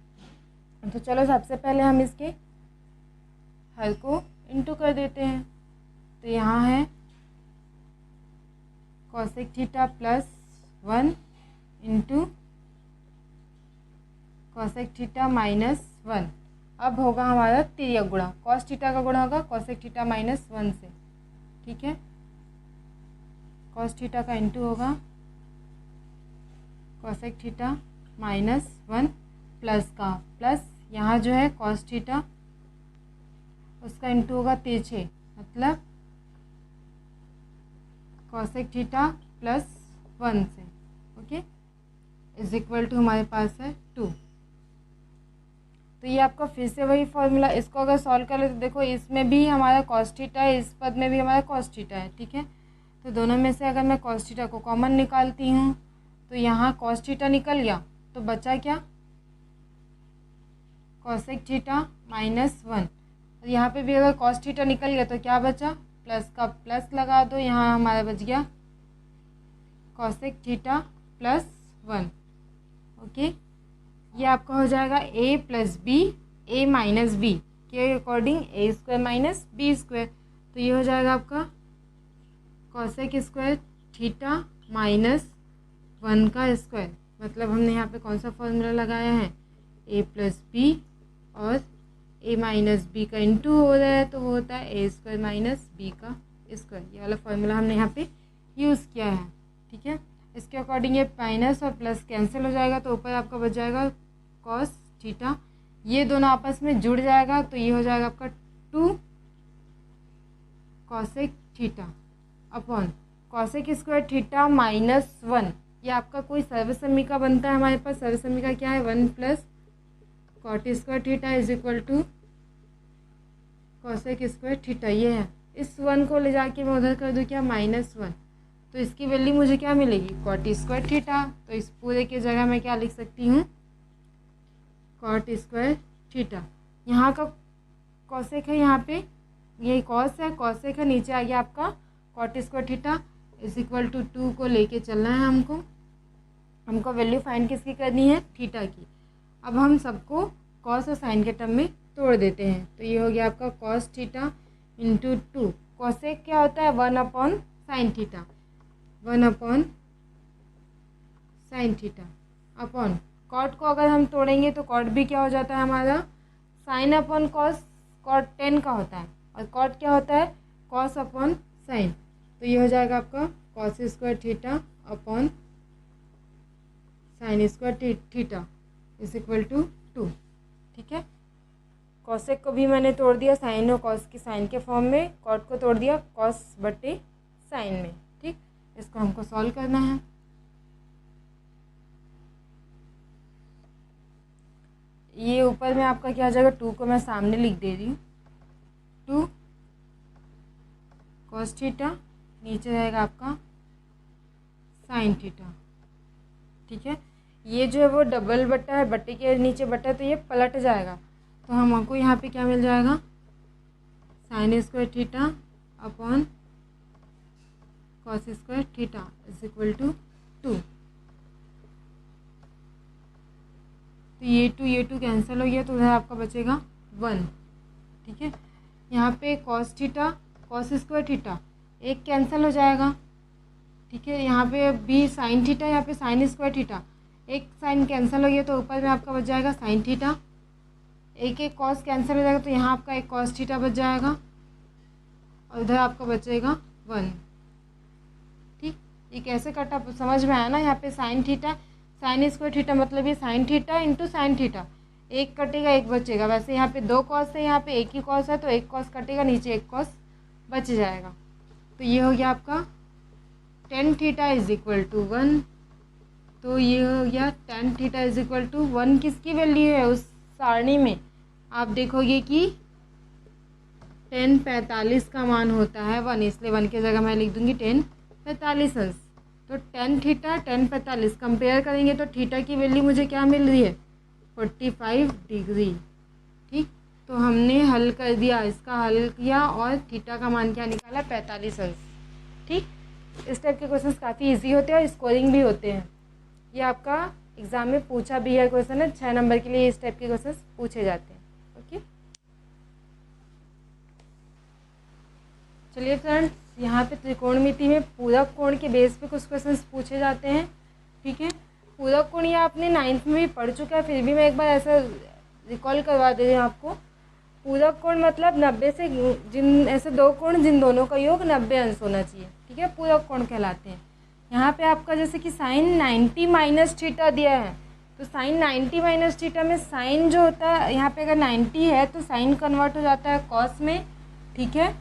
तो चलो सबसे पहले हम इसके हल को इंटू कर देते हैं। तो यहाँ है cosec theta +1 into cosec theta -1। अब होगा हमारा तिर्यक गुणा, कॉस थीटा का गुणा होगा कॉसेक थीटा -1 से। ठीक है, कॉस थीटा का इंटू होगा कॉसेक थीटा -1 प्लस का प्लस यहाँ जो है कॉस थीटा उसका इंटू होगा तिरछे, मतलब कॉसेक थीटा +1 से। ओके, इज इक्वल टू हमारे पास है 2। तो ये आपका फिर से वही फॉर्मूला, इसको अगर सॉल्व कर ले तो देखो इसमें भी हमारा कॉस थीटा है, इस पद में भी हमारा कॉस थीटा है। ठीक है, तो दोनों में से अगर मैं कॉस थीटा को कॉमन निकालती हूँ तो यहाँ कॉस थीटा निकल गया, तो बचा क्या कॉसेक थीटा -1। और यहाँ पे भी अगर कॉस थीटा निकल गया तो क्या बचा, प्लस का प्लस लगा दो, यहाँ हमारा बच गया कॉसेक थीटा +1। ओके, ये आपका हो जाएगा a + b a - b के अकॉर्डिंग a² - b²। तो ये हो जाएगा आपका कॉसेक स्क्वायर थीटा -1 का स्क्वायर। मतलब हमने यहाँ पे कौन सा फॉर्मूला लगाया है, a + b और a - b का इंटू हो रहा है, तो वो होता है a² - b का स्क्वायर। ये वाला फॉर्मूला हमने यहाँ पे यूज़ किया है। ठीक है, इसके अकॉर्डिंग ये माइनस और प्लस कैंसिल हो जाएगा, तो ऊपर आपका बच जाएगा कॉस थीटा, ये दोनों आपस में जुड़ जाएगा, तो ये हो जाएगा आपका 2 cosec theta upon cosec square theta -1। ये आपका कोई सर्व समीका बनता है। हमारे पास सर्व समीका क्या है, 1 plus cot square theta is equal to cosec square theta. ये है, इस 1 को ले जाके मैं उधर कर दूँ क्या -1, तो इसकी वैल्यू मुझे क्या मिलेगी कॉट स्क्वायर थीटा। तो इस पूरे की जगह मैं क्या लिख सकती हूँ कॉट स्क्वायर थीटा। यहाँ का कॉसेक है, यहाँ पे ये कॉस है, कॉसेक है, नीचे आ गया आपका cot square theta is equal to 2 को लेके चलना है हमको वैल्यू फाइंड किसकी करनी है थीटा की। अब हम सबको कॉस और साइन के टर्म में तोड़ देते हैं, तो ये हो गया आपका कॉस थीटा इंटू 2। कॉसेक क्या होता है 1/sin theta, 1/sin theta upon cot को अगर हम तोड़ेंगे तो कॉट भी क्या हो जाता है हमारा साइन अपॉन कॉस, कॉट 10 का होता है, और कॉट क्या होता है कॉस अपॉन साइन। तो ये हो जाएगा आपका cos square theta upon sine square theta. Is equal to 2। ठीक है, कॉसेक को भी मैंने तोड़ दिया साइन और कॉस की साइन के फॉर्म में, कॉट को तोड़ दिया कॉस बटे साइन में। ठीक, इसको हमको सॉल्व करना है। ये ऊपर में आपका क्या आ जाएगा, 2 को मैं सामने लिख दे रही हूँ, 2 कॉस थीटा, नीचे रहेगा आपका साइन थीटा। ठीक है, ये जो है वो डबल बट्टा है, बट्टे के नीचे बट्टा है तो ये पलट जाएगा, तो हमको यहाँ पे क्या मिल जाएगा, sine square theta upon cos square theta is equal to 2। तो ये टू कैंसिल हो गया, तो उधर आपका बचेगा 1। ठीक है, यहाँ पे cos theta cos square theta एक कैंसिल हो जाएगा। ठीक है, यहाँ पे भी साइन थीटा, यहाँ पे साइन स्क्वायर थीटा एक साइन कैंसिल हो गया, तो ऊपर में आपका बच जाएगा साइन थीटा, एक कॉस कैंसिल हो जाएगा, तो यहाँ आपका एक कॉस थीटा बच जाएगा और इधर आपका बचेगा 1। ठीक, ये कैसे कटा समझ में आया ना। यहाँ पे sine theta sine square theta मतलब ये sine theta into sine theta, एक कटेगा एक बचेगा। वैसे यहाँ पे 2 कॉस है, यहाँ पे एक ही कॉस है, तो एक कॉस कटेगा, नीचे एक कॉस बच जाएगा। तो ये हो गया आपका tan theta is equal to 1। तो ये हो गया tan theta is equal to 1 किसकी वैल्यू है उस सारणी में, आप देखोगे कि 10:45 का मान होता है 1, इसलिए 1 की जगह मैं लिख दूंगी 10:45 अंश। तो 10 थीटा 10:45 कंपेयर करेंगे तो थीटा की वैल्यू मुझे क्या मिल रही है, 45 डिग्री। ठीक, तो हमने हल कर दिया, इसका हल किया और थीटा का मान क्या निकाला, 45 अंश। ठीक, इस टाइप के क्वेश्चंस काफ़ी इजी होते हैं और स्कोरिंग भी होते हैं। ये आपका एग्जाम में पूछा भी है क्वेश्चन है, 6 नंबर के लिए इस टाइप के क्वेश्चंस पूछे जाते हैं। ओके, चलिए फ्रेंड्स, यहाँ पे त्रिकोणमिति में पूरक कोण के बेस पे कुछ क्वेश्चंस पूछे जाते हैं। ठीक है, पूरक कोण ये आपने 9th में भी पढ़ चुका है, फिर भी मैं एक बार ऐसा रिकॉल करवा दे रही हूँ आपको। पूरक कोण मतलब 90 से जिन ऐसे 2 कोण जिन दोनों का योग 90 अंश होना चाहिए। ठीक है, पूरक कोण कहलाते हैं। यहाँ पे आपका जैसे कि साइन 90 माइनस थीटा दिया है, तो साइन 90 माइनस थीटा में साइन जो होता है यहाँ पे अगर 90 है तो साइन कन्वर्ट हो जाता है कॉस में। ठीक है,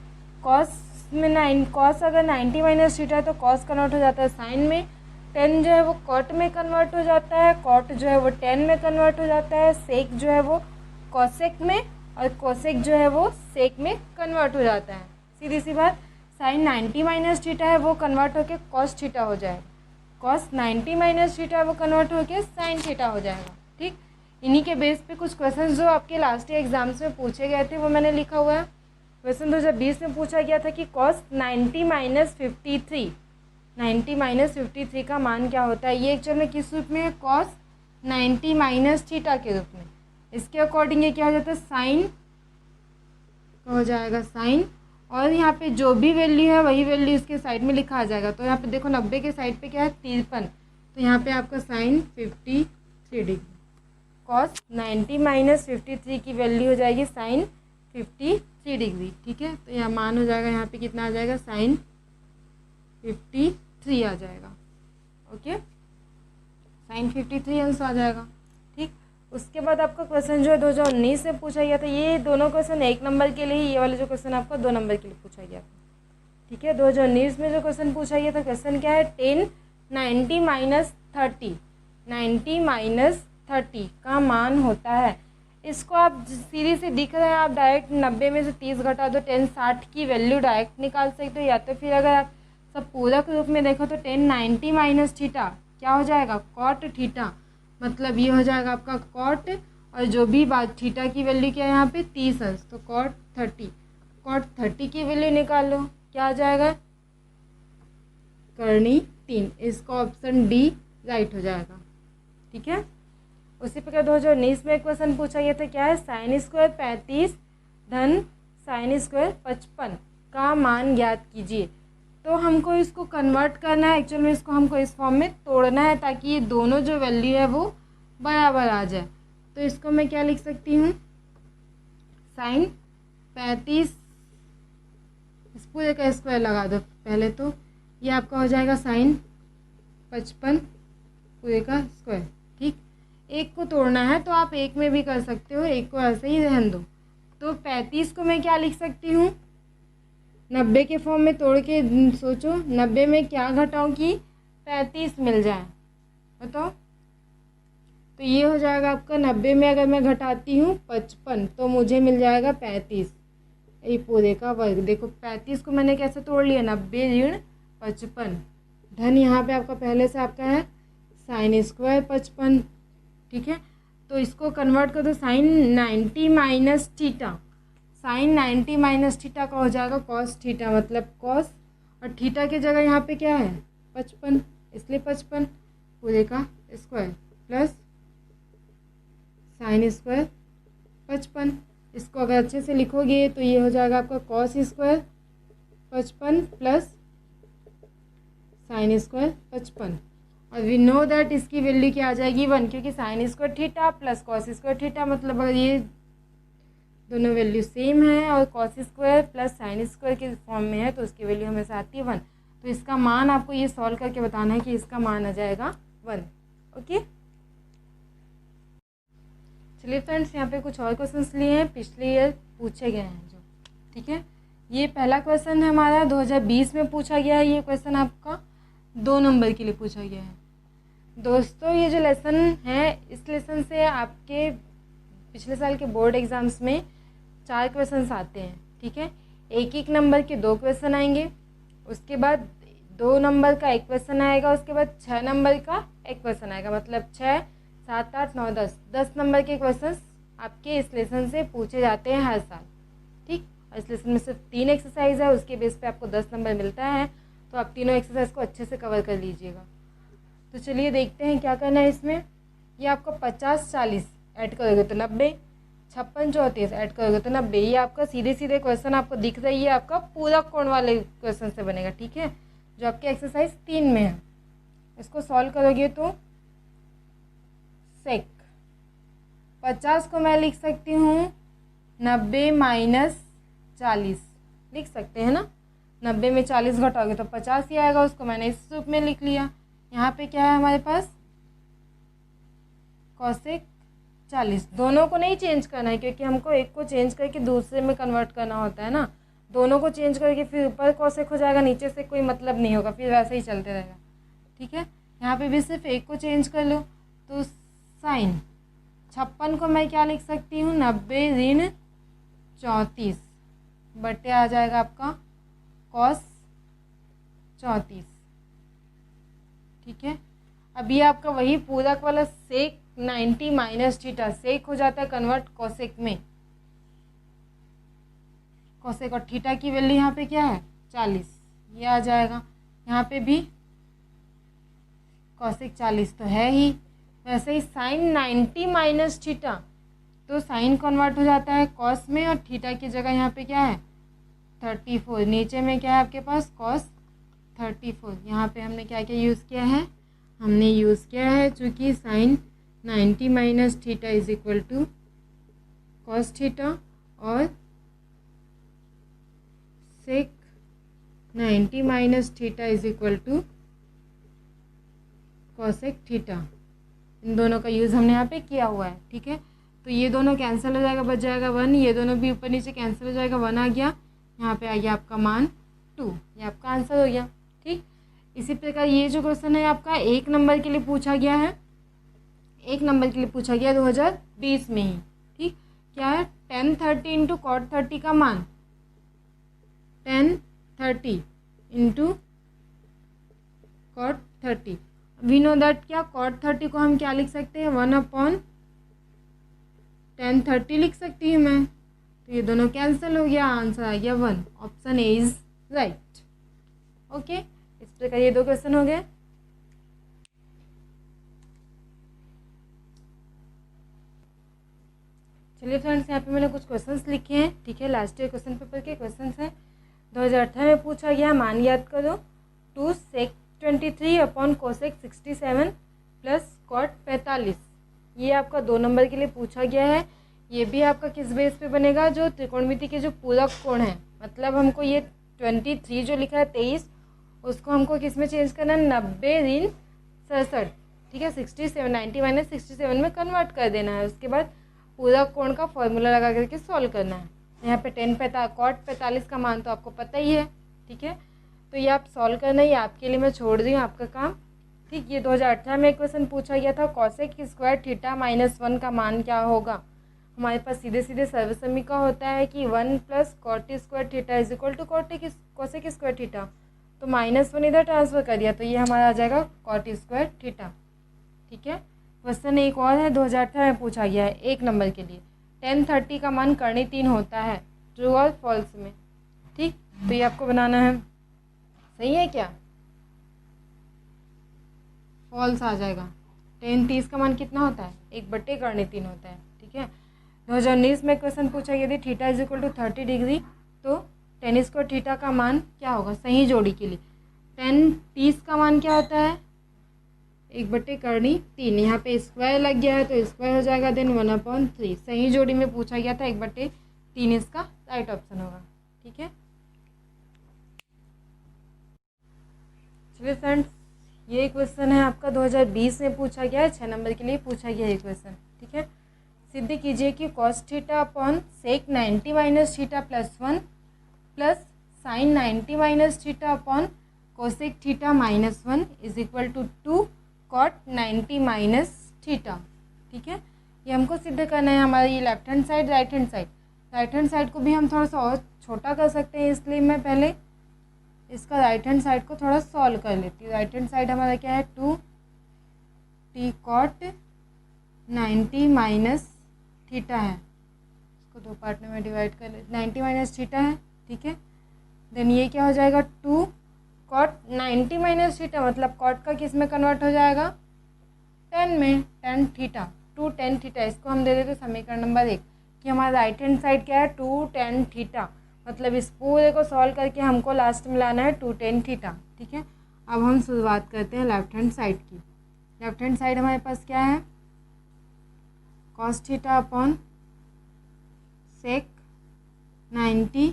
कॉस में कॉस अगर 90 माइनस थीटा है तो कॉस कन्वर्ट हो जाता है साइन में, टेन जो है वो कॉट में कन्वर्ट हो जाता है, कॉट जो है वो टेन में कन्वर्ट हो जाता है, सेक जो है वो कॉसेक में, और कोसेक जो है वो सेक में कन्वर्ट हो जाता है। सीधी सी बात, साइन 90 माइनस थीटा है वो कन्वर्ट होकर कॉस थीटा हो जाएगा, कॉस 90 माइनस थीटा है वो कन्वर्ट होकर साइन थीटा हो जाएगा। ठीक, इन्हीं के बेस पे कुछ क्वेश्चन जो आपके लास्ट ईयर एग्जाम्स में पूछे गए थे वो मैंने लिखा हुआ है। क्वेश्चन 2020 में पूछा गया था कि कॉस 90 माइनस 53, 90 माइनस 53 का मान क्या होता है। ये एक्चुअल में किस रूप में है, कॉस 90 माइनस थीटा के रूप में। इसके अकॉर्डिंग ये क्या हो जाता है, साइन हो जाएगा साइन, और यहाँ पे जो भी वैल्यू है वही वैल्यू इसके साइड में लिखा आ जाएगा। तो यहाँ पे देखो 90 के साइड पे क्या है 53, तो यहाँ पे आपका साइन 53 डिग्री, कॉस 90 माइनस 53 की वैल्यू हो जाएगी साइन 53 डिग्री। ठीक है, तो यह मान हो जाएगा यहाँ पे कितना आ जाएगा, साइन 53 आ जाएगा। ओके, साइन 53 अंश आ जाएगा। ठीक, उसके बाद आपका क्वेश्चन जो है 2019 में पूछा गया था, ये दोनों क्वेश्चन 1 नंबर के लिए, ये वाला जो क्वेश्चन आपका 2 नंबर के लिए पूछा गया था। ठीक है, 2019 में जो क्वेश्चन पूछा गया था, क्वेश्चन क्या है, 10 90 माइनस 30, 90 माइनस 30 का मान होता है। इसको आप सीरीज से दिख रहे हैं, आप डायरेक्ट 90 में से 30 घटा दो, 10 60 की वैल्यू डायरेक्ट निकाल सकते हो, या तो फिर अगर आप सब पूरक रूप में देखो तो 10 90 माइनस थीटा क्या हो जाएगा, कॉट थीटा, मतलब ये हो जाएगा आपका कॉट, और जो भी बात थीटा की वैल्यू क्या है यहाँ पे 30 अंश, तो कॉट 30, कॉट 30 की वैल्यू निकाल लो, क्या आ जाएगा, करनी 3। इसका ऑप्शन डी राइट हो जाएगा। ठीक है, उसी प्रकार 2019 में क्वेश्चन पूछा गया था, क्या है, साइन स्क्वायर 35 धन साइन स्क्वायर 55 का मान ज्ञात कीजिए। तो हमको इसको कन्वर्ट करना है, एक्चुअल में इसको हमको इस फॉर्म में तोड़ना है ताकि ये दोनों जो वैल्यू है वो बराबर आ जाए। तो इसको मैं क्या लिख सकती हूँ, साइन 35, इस पूरे का स्क्वायर लगा दो पहले, तो ये आपका हो जाएगा साइन 55 पूरे का स्क्वायर। ठीक, एक को तोड़ना है तो आप एक में भी कर सकते हो, एक को ऐसे ही रहने दो। तो 35 को मैं क्या लिख सकती हूँ, 90 के फॉर्म में तोड़ के सोचो, 90 में क्या घटाऊँ कि 35 मिल जाए, बताओ। तो ये हो जाएगा आपका 90 में अगर मैं घटाती हूँ 55 तो मुझे मिल जाएगा 35, ये पूरे का वर्ग। देखो 35 को मैंने कैसे तोड़ लिया, 90 ऋण 55, धन यहाँ पे आपका पहले से आपका है साइन स्क्वायर 55, ठीक है। तो इसको कन्वर्ट कर दो sine 90 minus theta, sine 90 minus theta का हो जाएगा कॉस थीटा, मतलब कॉस, और थीटा की जगह यहाँ पे क्या है 55, इसलिए 55 पूरे का स्क्वायर प्लस साइन स्क्वायर 55। इसको अगर अच्छे से लिखोगे तो ये हो जाएगा आपका cos square 55 plus sine square 55, और वी नो दैट इसकी वैल्यू क्या आ जाएगी 1, क्योंकि sign square theta plus cos square theta, मतलब अगर ये दोनों वैल्यू सेम है और cos square plus sine square के फॉर्म में है तो उसकी वैल्यू हमेशा आती है 1। तो इसका मान आपको ये सॉल्व करके बताना है कि इसका मान आ जाएगा 1। ओके, चलिए फ्रेंड्स, यहाँ पे कुछ और क्वेश्चंस लिए हैं, पिछले ईयर पूछे गए हैं जो, ठीक है। ये पहला क्वेश्चन है हमारा 2020 में पूछा गया है, ये क्वेश्चन आपका 2 नंबर के लिए पूछा गया है। दोस्तों ये जो लेसन है, इस लेसन से आपके पिछले साल के बोर्ड एग्जाम्स में 4 क्वेश्चंस आते हैं, ठीक है। 1-1 नंबर के 2 क्वेश्चन आएंगे, उसके बाद 2 नंबर का 1 क्वेश्चन आएगा, उसके बाद 6 नंबर का 1 क्वेश्चन आएगा, मतलब 6, 7, 8, 9, 10 नंबर के क्वेश्चंस आपके इस लेसन से पूछे जाते हैं हर साल, ठीक। और इस लेसन में सिर्फ 3 एक्सरसाइज है, उसके बेस पे आपको 10 नंबर मिलता है, तो आप तीनों एक्सरसाइज को अच्छे से कवर कर लीजिएगा। तो चलिए देखते हैं क्या करना है इसमें। ये आपको 50, 40 ऐड करोगे तो 90, 56, 34 ऐड करोगे तो 90। ये आपका सीधे सीधे क्वेश्चन आपको दिख रही है, आपका पूरा कोण वाले क्वेश्चन से बनेगा, ठीक है, जो आपके एक्सरसाइज 3 में है। इसको सॉल्व करोगे तो सेक 50 को मैं लिख सकती हूँ 90 माइनस 40, लिख सकते हैं ना, 90 में 40 घटाओगे तो 50 ही आएगा, उसको मैंने इस रूप में लिख लिया। यहाँ पे क्या है हमारे पास कॉसेक 40, दोनों को नहीं चेंज करना है क्योंकि हमको एक को चेंज करके दूसरे में कन्वर्ट करना होता है ना, दोनों को चेंज करके फिर ऊपर कॉसेक हो जाएगा, नीचे से कोई मतलब नहीं होगा, फिर वैसे ही चलते रहेगा, ठीक है। यहाँ पे भी सिर्फ एक को चेंज कर लो, तो साइन 56 को मैं क्या लिख सकती हूँ 90 ऋण 34 बटे आ जाएगा आपका कॉस 34, ठीक है। अभी आपका वही पूरक वाला सेक 90 माइनस थीटा, सेक हो जाता है कन्वर्ट कॉसेक में, कॉसेक और थीटा की वैल्यू यहाँ पे क्या है 40, ये आ जाएगा। यहाँ पे भी कॉसेक 40 तो है ही, वैसे ही साइन 90 माइनस थीटा, तो साइन कन्वर्ट हो जाता है कॉस में, और थीटा की जगह यहाँ पे क्या है 34, नीचे में क्या है आपके पास कॉस 34। यहाँ पे हमने क्या क्या यूज़ किया है, हमने यूज़ किया है चूँकि sine 90 minus theta is equal to cos theta, और sec 90 minus theta is equal to cosec theta, इन दोनों का यूज़ हमने यहाँ पे किया हुआ है, ठीक है। तो ये दोनों कैंसिल हो जाएगा, बच जाएगा 1, ये दोनों भी ऊपर नीचे कैंसिल हो जाएगा, 1 आ गया, यहाँ पे आ गया आपका मान 2, ये आपका आंसर हो गया, ठीक। इसी प्रकार ये जो क्वेश्चन है आपका 1 नंबर के लिए पूछा गया है, 1 नंबर के लिए पूछा गया 2020 में ही, ठीक। क्या है tan 30 इंटू कॉट 30 का मान, tan 30 into cot 30, we know that क्या कॉट 30 को हम क्या लिख सकते हैं 1/tan 30 लिख सकती हूँ मैं, तो ये दोनों कैंसिल हो गया, आंसर आ गया 1, option A is right. Okay, इस प्रकार ये 2 क्वेश्चन हो गए। चलिए फ्रेंड्स, यहाँ पे मैंने कुछ क्वेश्चंस लिखे हैं, ठीक है, लास्ट ईयर क्वेश्चन पेपर के क्वेश्चंस हैं। 2018 में पूछा गया, मान याद करो 2 sec 23 upon cosec 67 plus cot 45, ये आपका 2 नंबर के लिए पूछा गया है। ये भी आपका किस बेस पे बनेगा, जो त्रिकोणमिति के जो पूरक कोण है, मतलब हमको ये 23 जो लिखा है 23, उसको हमको किस में चेंज करना है 90 ऋण 67, ठीक है। 67 90 माइनस 67 में कन्वर्ट कर देना है। उसके बाद पूरा कोण का फॉर्मूला लगा करके सॉल्व करना है। यहाँ पे कॉट 45 का मान तो आपको पता ही है, ठीक है। तो ये आप सॉल्व करना, ये आपके लिए मैं छोड़ दी हूँ आपका काम, ठीक। ये 2018 में एक क्वेश्चन पूछा गया था, कॉसेक स्क्वायर थीटा माइनस 1 का मान क्या होगा। हमारे पास सीधे सीधे सर्वसमीका होता है कि 1 plus cot square theta is equal to cosec square theta. तो -1 इधर ट्रांसफर कर दिया तो ये हमारा आ जाएगा कॉट स्क्वायर थीटा, ठीक है। क्वेश्चन एक और है, 2018 में पूछा गया है 1 नंबर के लिए, tan 30 का मान कर्णी 3 होता है, ट्रू और फॉल्स में, ठीक। तो ये आपको बनाना है, सही है क्या, फॉल्स आ जाएगा। tan 30 का मान कितना होता है, 1 कर्णी 3 होता है, ठीक है। 2019 में क्वेश्चन पूछा गया था theta is equal to 30 degree, तो tan स्क्वायर थीटा का मान क्या होगा सही जोड़ी के लिए। tan 30 का मान क्या होता है, 1 कर्णी 3, यहाँ पे स्क्वायर लग गया है तो स्क्वायर हो जाएगा, देन 1/3। सही जोड़ी में पूछा गया था 1/3, इसका राइट ऑप्शन होगा, ठीक है। चलिए फ्रेंड्स, ये क्वेश्चन है आपका 2020 में पूछा गया है, 6 नंबर के लिए पूछा गया है क्वेश्चन, ठीक है। सिद्ध कीजिए कि cos theta upon sec 90 minus theta plus 1 plus sine 90 minus theta upon cosec theta minus 1 is equal to 2 cot 90 minus theta, ठीक है। ये हमको सिद्ध करना है। हमारा ये left hand side, right hand side को भी हम थोड़ा सा और छोटा कर सकते हैं, इसलिए मैं पहले इसका राइट हैंड साइड को थोड़ा सॉल्व कर लेती हूँ। राइट हैंड साइड हमारा क्या है, 2t कॉट 90 माइनस थीटा है, इसको 2 पार्ट में मैं डिवाइड कर ले, 90 माइनस थीटा है, ठीक है। देन ये क्या हो जाएगा, 2 कॉट 90 माइनस थीटा, मतलब कॉट का किस में कन्वर्ट हो जाएगा, tan में, tan थीटा, 2 tan थीटा। इसको हम दे देते समीकरण नंबर 1 कि हमारा राइट हैंड साइड क्या है, 2 tan थीटा, मतलब इस पूरे को सॉल्व करके हमको लास्ट में लाना है 2 tan थीटा, ठीक है। अब हम शुरुआत करते हैं लेफ्ट हैंड साइड की। लेफ्ट हैंड साइड हमारे पास क्या है, cos theta upon sec 90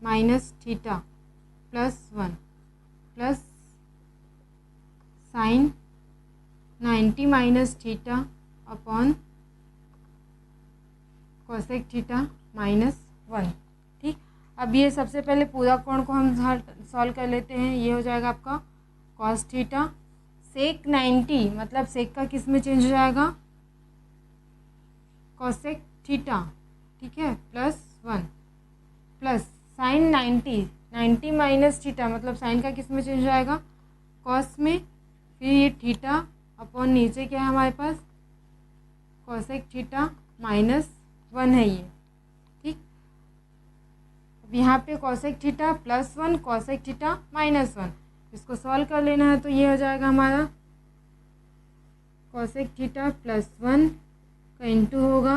minus theta plus 1 plus sine 90 minus theta upon cosec theta minus 1, ठीक। अब ये सबसे पहले पूरा कोण को हम सॉल्व कर लेते हैं। ये हो जाएगा आपका कॉस थीटा सेक 90, मतलब सेक का किस में चेंज हो जाएगा, कोसेक थीटा, ठीक है, plus 1 plus sine 90 minus theta, मतलब साइन का किस में चेंज हो जाएगा, कॉस में, फिर ये थीटा अपॉन नीचे क्या है हमारे पास, कोसेक थीटा माइनस 1 है ये, ठीक। अब यहाँ पे cosec theta plus 1 cosec theta minus 1, इसको सॉल्व कर लेना है। तो ये हो जाएगा हमारा कोसेक थीटा प्लस 1 का इंटू होगा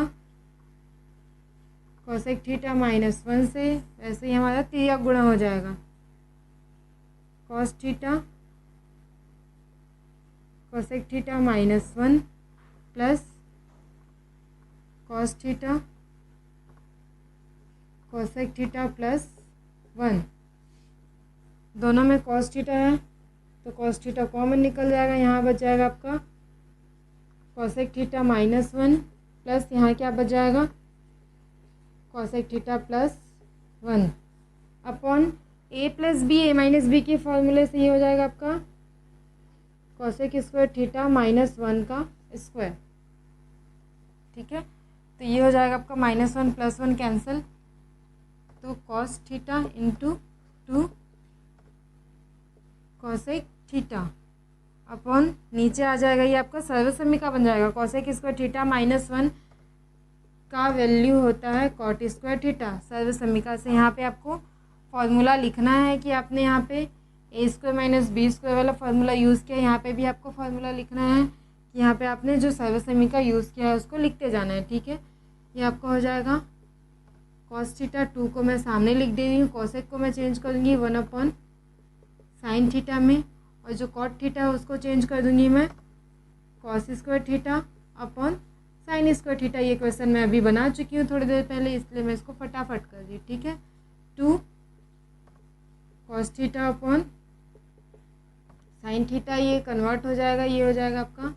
कोसेक थीटा माइनस 1 से, वैसे ही हमारा तिर्यक गुणा हो जाएगा, cos theta cosec theta minus 1 plus cos theta cosec theta plus 1, दोनों में कॉस थीटा है तो कॉस थीटा कॉमन निकल जाएगा, यहाँ बच जाएगा आपका कोसेक थीटा माइनस 1 प्लस यहाँ क्या बच जाएगा, cosec theta plus 1 upon a plus b, a minus b के फॉर्मूले से ये हो जाएगा आपका कोसेक स्क्वायर थीटा माइनस 1 का स्क्वायर, ठीक है। तो ये हो जाएगा आपका -1 प्लस 1 कैंसिल, तो cos theta into 2 cosec theta upon नीचे आ जाएगा ये आपका सर्वसमीका बन जाएगा, कोसेक स्क्वायर थीटा माइनस 1 का वैल्यू होता है कॉट स्क्वायर थीटा। सर्वसमीका से यहाँ पे आपको फॉर्मूला लिखना है कि आपने यहाँ पे ए स्क्वायर माइनस बी स्क्वायर वाला फार्मूला यूज़ किया, यहाँ पे भी आपको फार्मूला लिखना है कि यहाँ पे आपने जो सर्वसमीका यूज़ किया है उसको लिखते जाना है, ठीक है। ये आपका हो जाएगा कॉस थीटा 2 को मैं सामने लिख दे रही हूँ, कोसेक को मैं चेंज कर दूँगी 1 अपॉन साइन थीटा में, और जो कॉट थीटा है उसको चेंज कर दूँगी मैं cos square theta upon sine square theta. ये क्वेश्चन मैं अभी बना चुकी हूँ थोड़ी देर पहले, इसलिए मैं इसको फटाफट कर दी, ठीक है। 2 cos theta upon sine theta ये कन्वर्ट हो जाएगा, ये हो जाएगा आपका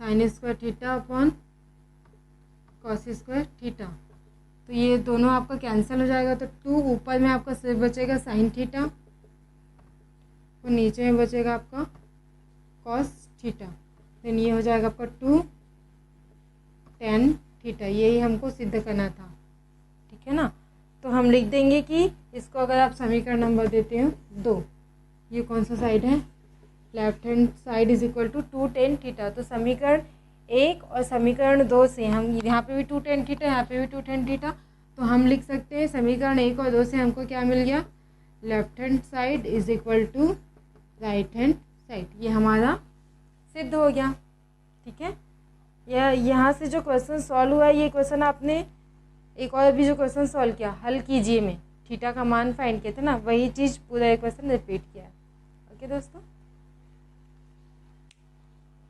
sign square theta upon cos square theta. तो ये दोनों आपका कैंसिल हो जाएगा, तो 2 ऊपर में आपका सिर्फ बचेगा साइन थीटा और नीचे में बचेगा आपका कॉस थीटा। देन ये हो जाएगा आपका 2 tan थीटा। यही हमको सिद्ध करना था, ठीक है ना। तो हम लिख देंगे कि इसको अगर आप समीकरण नंबर देते हो 2, ये कौन सा साइड है, left hand side is equal to 2 tan theta. तो समीकरण 1 और समीकरण 2 से हम यहाँ पे भी 2 tan थीटा, यहाँ पे भी 2 tan थीटा, तो हम लिख सकते हैं समीकरण 1 और 2 से हमको क्या मिल गया, left hand side is equal to right hand side. ये हमारा सिद्ध हो गया, ठीक है। यह यहाँ से जो क्वेश्चन सॉल्व हुआ, ये क्वेश्चन आपने एक और भी जो क्वेश्चन सॉल्व किया हल कीजिए में थीटा का मान फाइंड किया था ना, वही चीज़ पूरा एक क्वेश्चन रिपीट किया है। ओके दोस्तों।